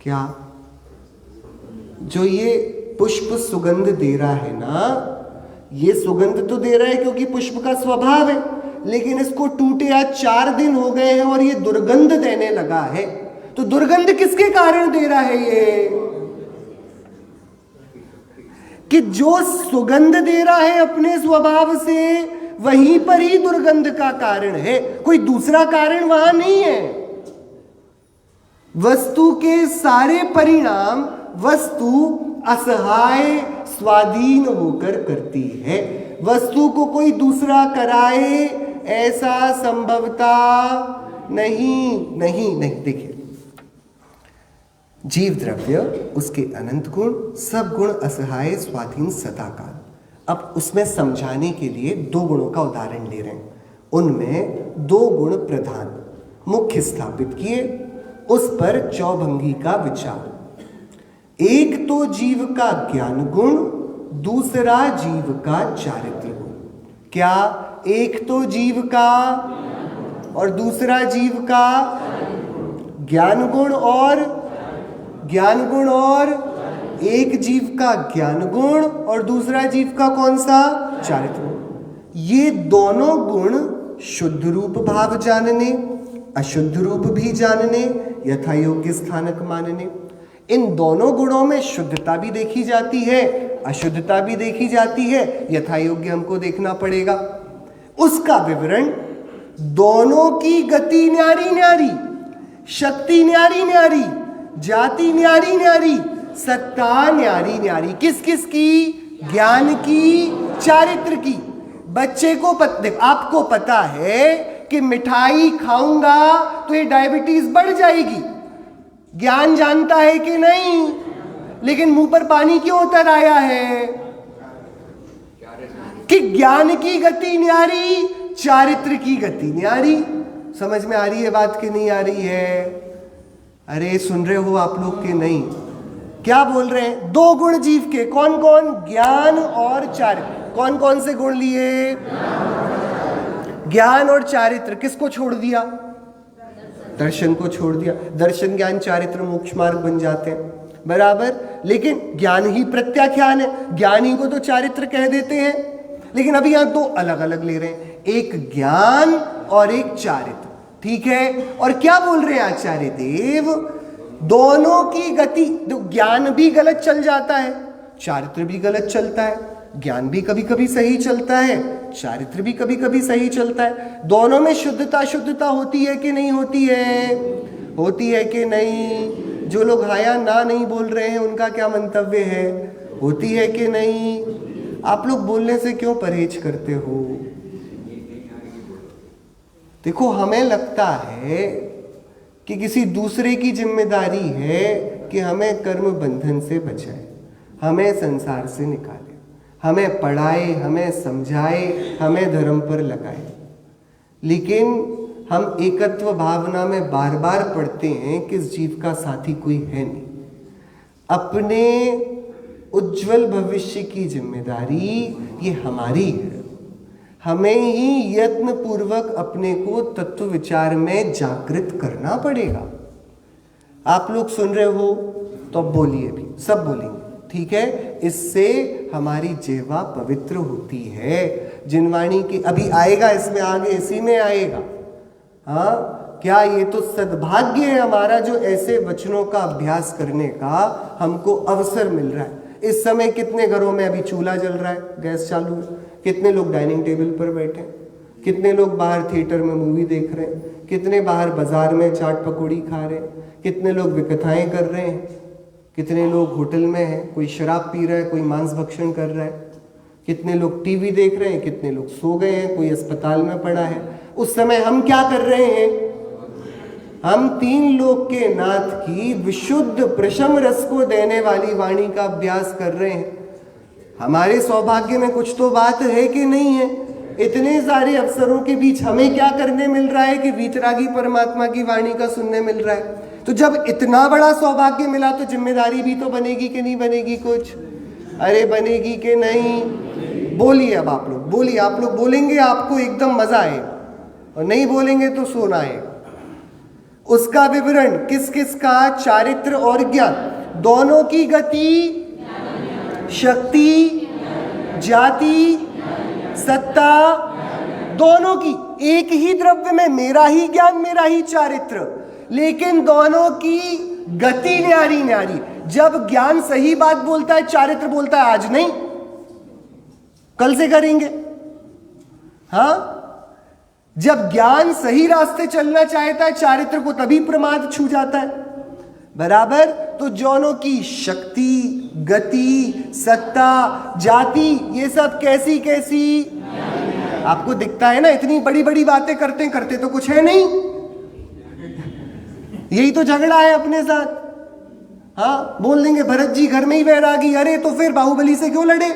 क्या? जो ये पुष्प सुगंध दे रहा है ना, ये सुगंध तो दे रहा है क्योंकि पुष्प का स्वभाव है, लेकिन इसको टूटे आज 4 दिन हो गए हैं और ये दुर्गंध देने लगा है। तो दुर्गंध किसके कारण दे रहा है? ये कि जो सुगंध दे रहा है अपने स्वभाव से, वहीं पर ही दुर्गंध का कारण है, कोई दूसरा कारण वहां नहीं है। वस्तु के सारे परिणाम वस्तु असहाय स्वाधीन होकर करती है। वस्तु को कोई दूसरा कराए ऐसा संभवता नहीं। देखिए, जीव द्रव्य, उसके अनंत गुण, सब गुण असहाय स्वाधीन सदा काल। अब उसमें समझाने के लिए 2 गुणों का उदाहरण ले रहे हैं। उनमें 2 गुण प्रधान मुख्य स्थापित किए, उस पर चौभंगी का विचार। एक तो जीव का ज्ञान गुण, दूसरा जीव का चारित्र गुण। क्या? एक तो जीव का और दूसरा जीव का ज्ञान गुण, और एक जीव का ज्ञान गुण और दूसरा जीव का कौन सा? चारित्र गुण। ये दोनों गुण शुद्ध रूप भाव जानने, अशुद्ध रूप भी जानने, यथा योग्य स्थानक मानने। इन दोनों गुणों में शुद्धता भी देखी जाती है, अशुद्धता भी देखी जाती है, यथा योग्य हमको देखना पड़ेगा। उसका विवरण, दोनों की गति न्यारी न्यारी, शक्ति न्यारी न्यारी, जाति न्यारी न्यारी, सत्ता न्यारी न्यारी। किस किस की? ज्ञान की, चारित्र की। बच्चे को आपको पता है कि मिठाई खाऊंगा तो ये डायबिटीज बढ़ जाएगी, ज्ञान जानता है कि नहीं? लेकिन मुंह पर पानी क्यों उतर आया है? कि ज्ञान की गति न्यारी, चारित्र की गति न्यारी। समझ में आ रही है बात कि नहीं आ रही है? अरे सुन रहे हो आप लोग के नहीं? क्या बोल रहे हैं? 2 गुण जीव के, कौन कौन? ज्ञान और चारित्र। कौन कौन से गुण लिए? ज्ञान और चारित्र। किसको छोड़ दिया? दर्शन को छोड़ दिया। दर्शन ज्ञान चारित्र मोक्ष मार्ग बन जाते हैं, बराबर। लेकिन ज्ञान ही प्रत्याख्यान है, ज्ञान ही को तो चारित्र कह देते हैं। लेकिन अभी यहां 2 अलग अलग ले रहे हैं, एक ज्ञान और एक चारित्र, ठीक है? और क्या बोल रहे हैं आचार्य देव? दोनों की गति, ज्ञान भी गलत चल जाता है, चारित्र भी गलत चलता है। ज्ञान भी कभी कभी सही चलता है, चारित्र भी कभी कभी सही चलता है। दोनों में शुद्धता होती है कि नहीं होती है? होती है कि नहीं? जो लोग हाया ना नहीं बोल रहे हैं उनका क्या मंतव्य है? होती है कि नहीं? आप लोग बोलने से क्यों परहेज करते हो? देखो, हमें लगता है कि किसी दूसरे की जिम्मेदारी है कि हमें कर्म बंधन से बचाए, हमें संसार से निकाले, हमें पढ़ाए, हमें समझाए, हमें धर्म पर लगाए। लेकिन हम एकत्व भावना में बार बार पढ़ते हैं कि इस जीव का साथी कोई है नहीं। अपने उज्जवल भविष्य की जिम्मेदारी ये हमारी है। हमें ही यत्न पूर्वक अपने को तत्व विचार में जागृत करना पड़ेगा। आप लोग सुन रहे हो तो बोलिए भी, सब बोलेंगे, ठीक है? इससे हमारी जिह्वा पवित्र होती है। जिनवाणी की अभी आएगा, इसमें आगे इसी में आएगा। हाँ, क्या ये तो सद्भाग्य है हमारा जो ऐसे वचनों का अभ्यास करने का हमको अवसर मिल रहा है। इस समय कितने घरों में अभी चूल्हा जल रहा है, गैस चालू है, कितने लोग डाइनिंग टेबल पर बैठे हैं, कितने लोग बाहर थिएटर में मूवी देख रहे हैं, कितने बाहर बाजार में चाट पकौड़ी खा रहे हैं, कितने लोग विकथाएं कर रहे हैं, कितने लोग होटल में हैं, कोई शराब पी रहा है, कोई मांस भक्षण कर रहा है, कितने लोग टीवी देख रहे हैं, कितने लोग सो गए हैं, कोई अस्पताल में पड़ा है। उस समय हम क्या कर रहे हैं? हम तीन लोक के नाथ की विशुद्ध प्रशम रस को देने वाली वाणी का अभ्यास कर रहे हैं। हमारे सौभाग्य में कुछ तो बात है कि नहीं है? इतने सारे अवसरों के बीच हमें क्या करने मिल रहा है कि वीतरागी परमात्मा की वाणी का सुनने मिल रहा है। तो जब इतना बड़ा सौभाग्य मिला तो जिम्मेदारी भी तो बनेगी कि नहीं बनेगी कुछ? अरे बनेगी कि नहीं? बोलिए, अब आप लोग बोलिए। आप लोग बोलेंगे आपको एकदम मजा आएगा, और नहीं बोलेंगे तो सोना आएगा। उसका विवरण किस किस का? चारित्र और ज्ञान दोनों की गति, शक्ति, जाति, सत्ता दोनों की। एक ही द्रव्य में मेरा ही ज्ञान, मेरा ही चारित्र, लेकिन दोनों की गति न्यारी न्यारी। जब ज्ञान सही बात बोलता है, चारित्र बोलता है आज नहीं, कल से करेंगे। हाँ, जब ज्ञान सही रास्ते चलना चाहता है, चारित्र को तभी प्रमाद छू जाता है। बराबर। तो दोनों की शक्ति, गति, सत्ता, जाति, ये सब कैसी कैसी? आपको दिखता है ना, इतनी बड़ी बड़ी बातें करते करते तो कुछ है नहीं। यही तो झगड़ा है अपने साथ। हाँ, बोल देंगे भरत जी घर में ही वैरागी, अरे तो फिर बाहुबली से क्यों लड़े?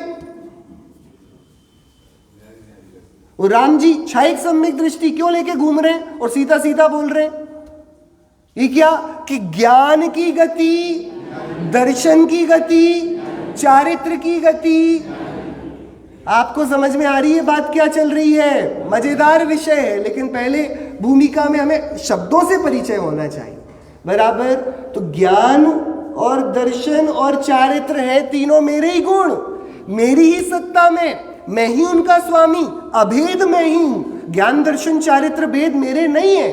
और राम जी क्षायिक सम्यक दृष्टि क्यों लेके घूम रहे हैं और सीधा सीधा बोल रहे हैं? ये क्या कि ज्ञान की गति, दर्शन की गति, चारित्र की गति। आपको समझ में आ रही है बात क्या चल रही है? मजेदार विषय है, लेकिन पहले भूमिका में हमें शब्दों से परिचय होना चाहिए। बराबर। तो ज्ञान और दर्शन और चारित्र है तीनों मेरे ही गुण, मेरी ही सत्ता में, मैं ही उनका स्वामी, अभेद मैं ही हूं। ज्ञान दर्शन चारित्र भेद मेरे नहीं है,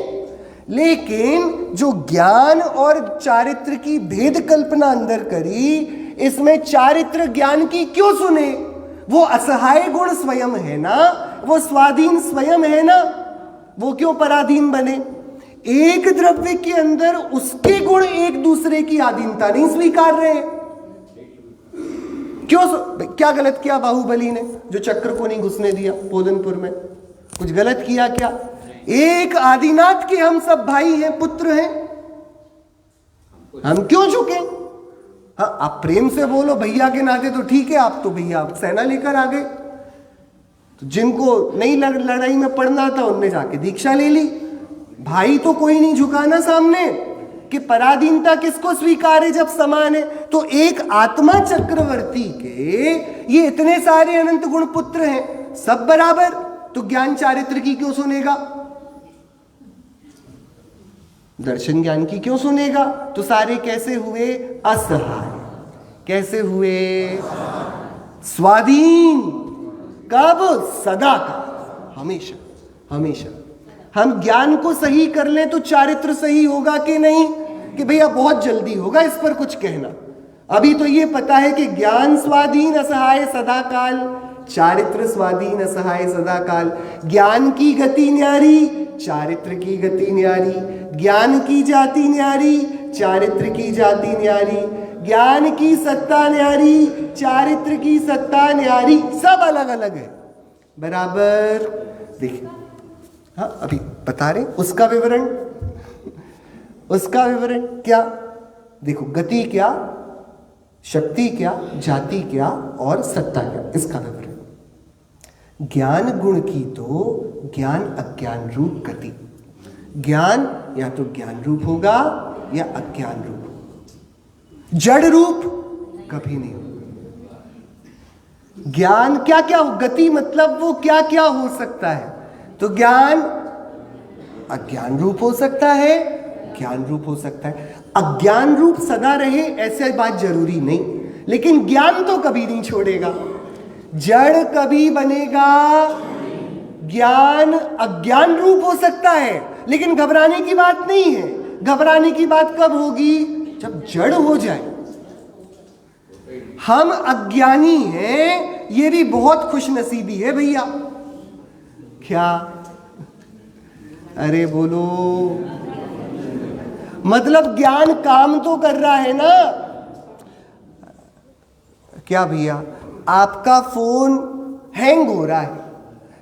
लेकिन जो ज्ञान और चारित्र की भेद कल्पना अंदर करी, इसमें चारित्र ज्ञान की क्यों सुने? वो असहाय गुण स्वयं है ना, वो स्वाधीन स्वयं है ना, वो क्यों पराधीन बने? एक द्रव्य के अंदर उसके गुण एक दूसरे की अधीनता नहीं स्वीकार रहे। क्यों? क्या गलत किया बाहुबली ने जो चक्र को नहीं घुसने दिया पोदनपुर में? कुछ गलत किया क्या? एक आदिनाथ के हम सब भाई हैं, पुत्र हैं, हम क्यों झुके? हाँ, आप प्रेम से बोलो भैया के नाते तो ठीक है, आप तो भैया आप सेना लेकर आ गए। तो जिनको नहीं लड़ाई में पड़ना था उनने जाके दीक्षा ले ली। भाई तो कोई नहीं झुकाना सामने कि पराधीनता किसको स्वीकार है जब समान है। तो एक आत्मा चक्रवर्ती के ये इतने सारे अनंत गुण पुत्र हैं, सब बराबर, तो ज्ञान चारित्र की क्यों सुनेगा? दर्शन ज्ञान की क्यों सुनेगा? तो सारे कैसे हुए? असहाय। कैसे हुए? स्वाधीन। कब? सदा का, हमेशा हमेशा। हम ज्ञान को सही कर लें तो चारित्र सही होगा कि नहीं? कि भैया बहुत जल्दी होगा इस पर कुछ कहना। अभी तो ये पता है कि ज्ञान स्वाधीन असहाय सदा काल, चारित्र स्वाधीन असहाय सदा काल। ज्ञान की गति न्यारी, चारित्र की गति न्यारी। ज्ञान की जाति न्यारी, चारित्र की जाति न्यारी। ज्ञान की सत्ता न्यारी, चारित्र की सत्ता न्यारी। सब अलग अलग है। बराबर। देखिए, हाँ अभी बता रहे उसका विवरण। उसका विवरण क्या? देखो, गति क्या, शक्ति क्या, जाति क्या और सत्ता क्या, इसका विवरण। ज्ञान गुण की तो ज्ञान अज्ञान रूप गति। ज्ञान या तो ज्ञान रूप होगा या अज्ञान रूप होगा, जड़ रूप कभी नहीं होगा। ज्ञान क्या क्या हो, गति मतलब वो क्या क्या हो सकता है। तो ज्ञान अज्ञान रूप हो सकता है, ज्ञान रूप हो सकता है। अज्ञान रूप सदा रहे ऐसी बात जरूरी नहीं, लेकिन ज्ञान तो कभी नहीं छोड़ेगा। जड़ कभी बनेगा, ज्ञान अज्ञान रूप हो सकता है, लेकिन घबराने की बात नहीं है। घबराने की बात कब होगी? जब जड़ हो जाए। हम अज्ञानी हैं, ये भी बहुत खुशनसीबी है भैया। क्या? अरे बोलो। मतलब ज्ञान काम तो कर रहा है ना। क्या भैया? आपका फोन हैंग हो रहा है,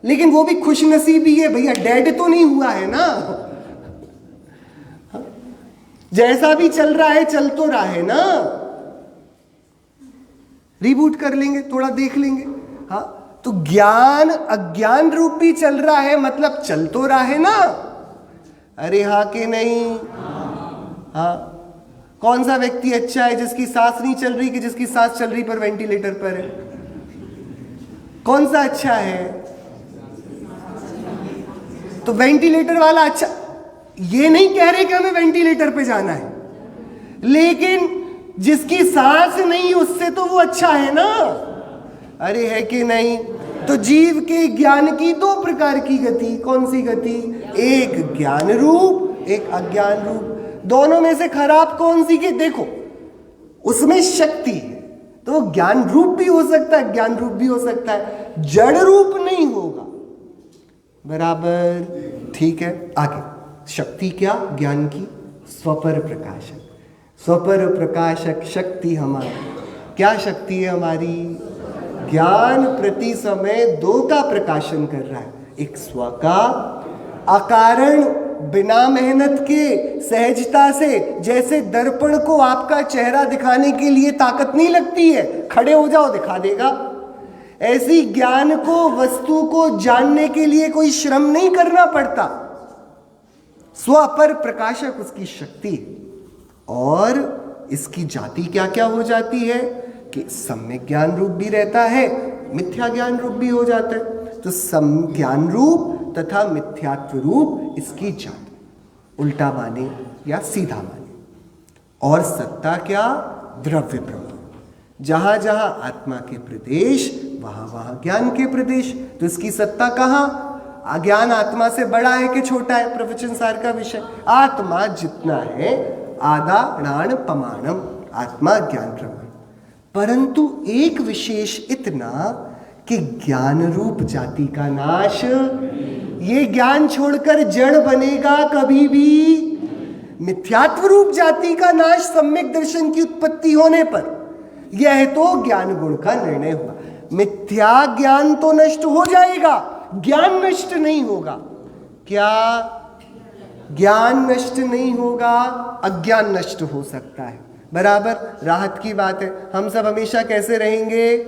लेकिन वो भी खुशनसीबी है भैया, डेड तो नहीं हुआ है ना। जैसा भी चल रहा है चल तो रहा है ना। रिबूट कर लेंगे, थोड़ा देख लेंगे। हाँ, तो ज्ञान अज्ञान रूप भी चल रहा है, मतलब चल तो रहा है ना। अरे हाँ कि नहीं? हाँ। कौन सा व्यक्ति अच्छा है, जिसकी सांस नहीं चल रही कि जिसकी सांस चल रही पर वेंटिलेटर पर है? कौन सा अच्छा है? तो वेंटिलेटर वाला अच्छा। ये नहीं कह रहे कि हमें वेंटिलेटर पे जाना है, लेकिन जिसकी सांस नहीं उससे तो वो अच्छा है ना। अरे है कि नहीं? तो जीव के ज्ञान की दो प्रकार की गति। कौन सी गति? एक ज्ञान रूप, एक अज्ञान रूप। दोनों में से खराब कौन सी? के देखो, उसमें शक्ति है तो ज्ञान रूप भी हो सकता है, ज्ञान रूप भी हो सकता है, जड़ रूप नहीं होगा। बराबर? ठीक है। आगे शक्ति क्या? ज्ञान की स्वपर प्रकाशक। स्वपर प्रकाशक शक्ति हमारी क्या शक्ति है? हमारी ज्ञान प्रति समय दो का प्रकाशन कर रहा है। एक स्व का, अकारण बिना मेहनत के सहजता से, जैसे दर्पण को आपका चेहरा दिखाने के लिए ताकत नहीं लगती है, खड़े हो जाओ दिखा देगा। ऐसी ज्ञान को, वस्तु को जानने के लिए कोई श्रम नहीं करना पड़ता। स्व पर प्रकाशक उसकी शक्ति। और इसकी जाति क्या क्या हो जाती है कि सम्यक ज्ञान रूप भी रहता है, मिथ्या ज्ञान रूप भी हो जाता है। तो ज्ञान रूप तथा मिथ्यात्व रूप इसकी जाति, उल्टा माने या सीधा माने। और सत्ता क्या? द्रव्य ब्रह्म। जहां जहां आत्मा के प्रदेश, वहां वहां ज्ञान के प्रदेश। तो इसकी सत्ता कहां? अज्ञान आत्मा से बड़ा है कि छोटा है? प्रवचन सार का विषय। आत्मा जितना है आदा णाण पमाणम, आत्मा ज्ञान प्रमाण। परंतु एक विशेष इतना कि ज्ञान रूप जाति का नाश, ये ज्ञान छोड़कर जड़ बनेगा कभी भी। मिथ्यात्व रूप जाति का नाश सम्यक दर्शन की उत्पत्ति होने पर, यह तो ज्ञान गुण का निर्णय हुआ। मिथ्या ज्ञान तो नष्ट हो जाएगा, ज्ञान नष्ट नहीं होगा। क्या? ज्ञान नष्ट नहीं होगा, अज्ञान नष्ट हो सकता है। बराबर? राहत की बात है। हम सब हमेशा कैसे रहेंगे?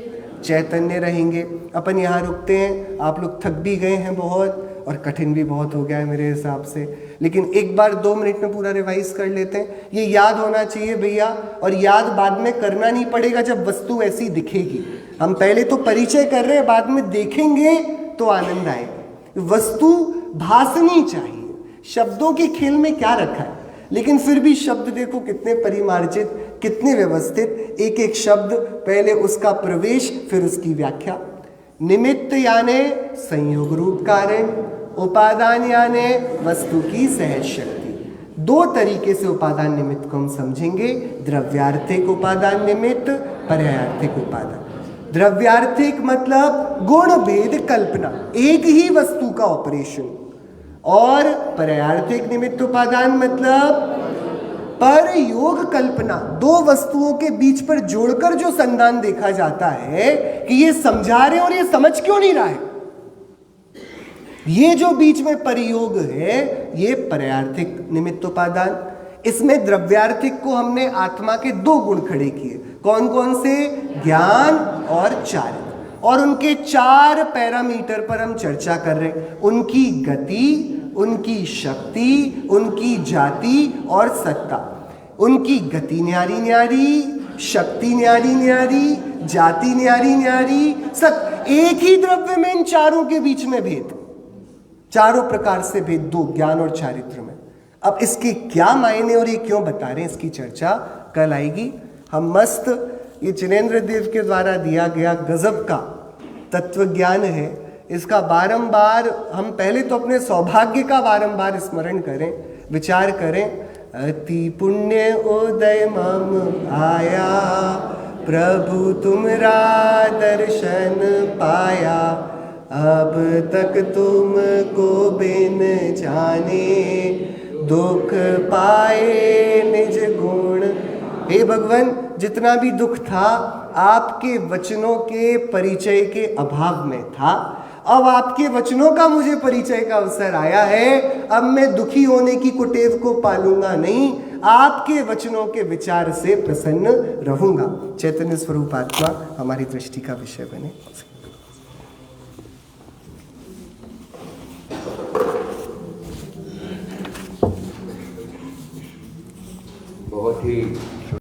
चैतन्य रहेंगे। अपन यहाँ रुकते हैं, आप लोग थक भी गए हैं बहुत, और कठिन भी बहुत हो गया है मेरे हिसाब से, लेकिन एक बार 2 मिनट में पूरा रिवाइज कर लेते हैं। ये याद होना चाहिए भैया, और याद बाद में करना नहीं पड़ेगा जब वस्तु ऐसी दिखेगी। हम पहले तो परिचय कर रहे हैं, बाद में देखेंगे तो आनंद आएगा। वस्तु भासनी चाहिए। शब्दों के खेल में क्या रखा है, लेकिन फिर भी शब्द देखो कितने परिमार्जित, कितने व्यवस्थित। एक एक शब्द, पहले उसका प्रवेश, फिर उसकी व्याख्या। निमित्त यानी संयोग रूप कारण, उपादान यानी वस्तु की सहज शक्ति। 2 तरीके से उपादान निमित्त को हम समझेंगे, द्रव्यार्थिक उपादान निमित्त, पर्यायार्थिक उपादान। द्रव्यार्थिक मतलब गुण भेद कल्पना, एक ही वस्तु का ऑपरेशन। और पर्यायार्थिक निमित्त उपादान मतलब पर योग कल्पना, 2 वस्तुओं के बीच पर जोड़कर जो संधान देखा जाता है कि ये समझा रहे और ये समझ क्यों नहीं रहा है, ये जो बीच में परियोग है, ये पर्यायार्थिक निमित्त उपादान। इसमें द्रव्यार्थिक को हमने आत्मा के 2 गुण खड़े किए। कौन कौन से? ज्ञान और चारित्र। और उनके 4 पैरामीटर पर हम चर्चा कर रहे हैं। उनकी गति, उनकी शक्ति, उनकी जाति और सत्ता। उनकी गति न्यारी न्यारी, शक्ति न्यारी न्यारी, जाति न्यारी न्यारी, एक ही द्रव्य में इन चारों के बीच में भेद, चारों प्रकार से भेद, 2 ज्ञान और चारित्र में। अब इसके क्या मायने और ये क्यों बता रहे हैं, इसकी चर्चा कल आएगी। हम मस्त ये जिनेंद्र देव के द्वारा दिया गया गजब का तत्व ज्ञान है। इसका बारंबार हम पहले तो अपने सौभाग्य का बारंबार स्मरण करें, विचार करें। अति पुण्य उदय मम आया, प्रभु तुमरा दर्शन पाया, अब तक तुमको बिन जाने, दुख पाए निज गुण। हे भगवान, जितना भी दुख था आपके वचनों के परिचय के अभाव में था। अब आपके वचनों का मुझे परिचय का अवसर आया है। अब मैं दुखी होने की कुटेव को पालूंगा नहीं, आपके वचनों के विचार से प्रसन्न रहूंगा। चैतन्य स्वरूप आत्मा हमारी दृष्टि का विषय बने। बहुत ही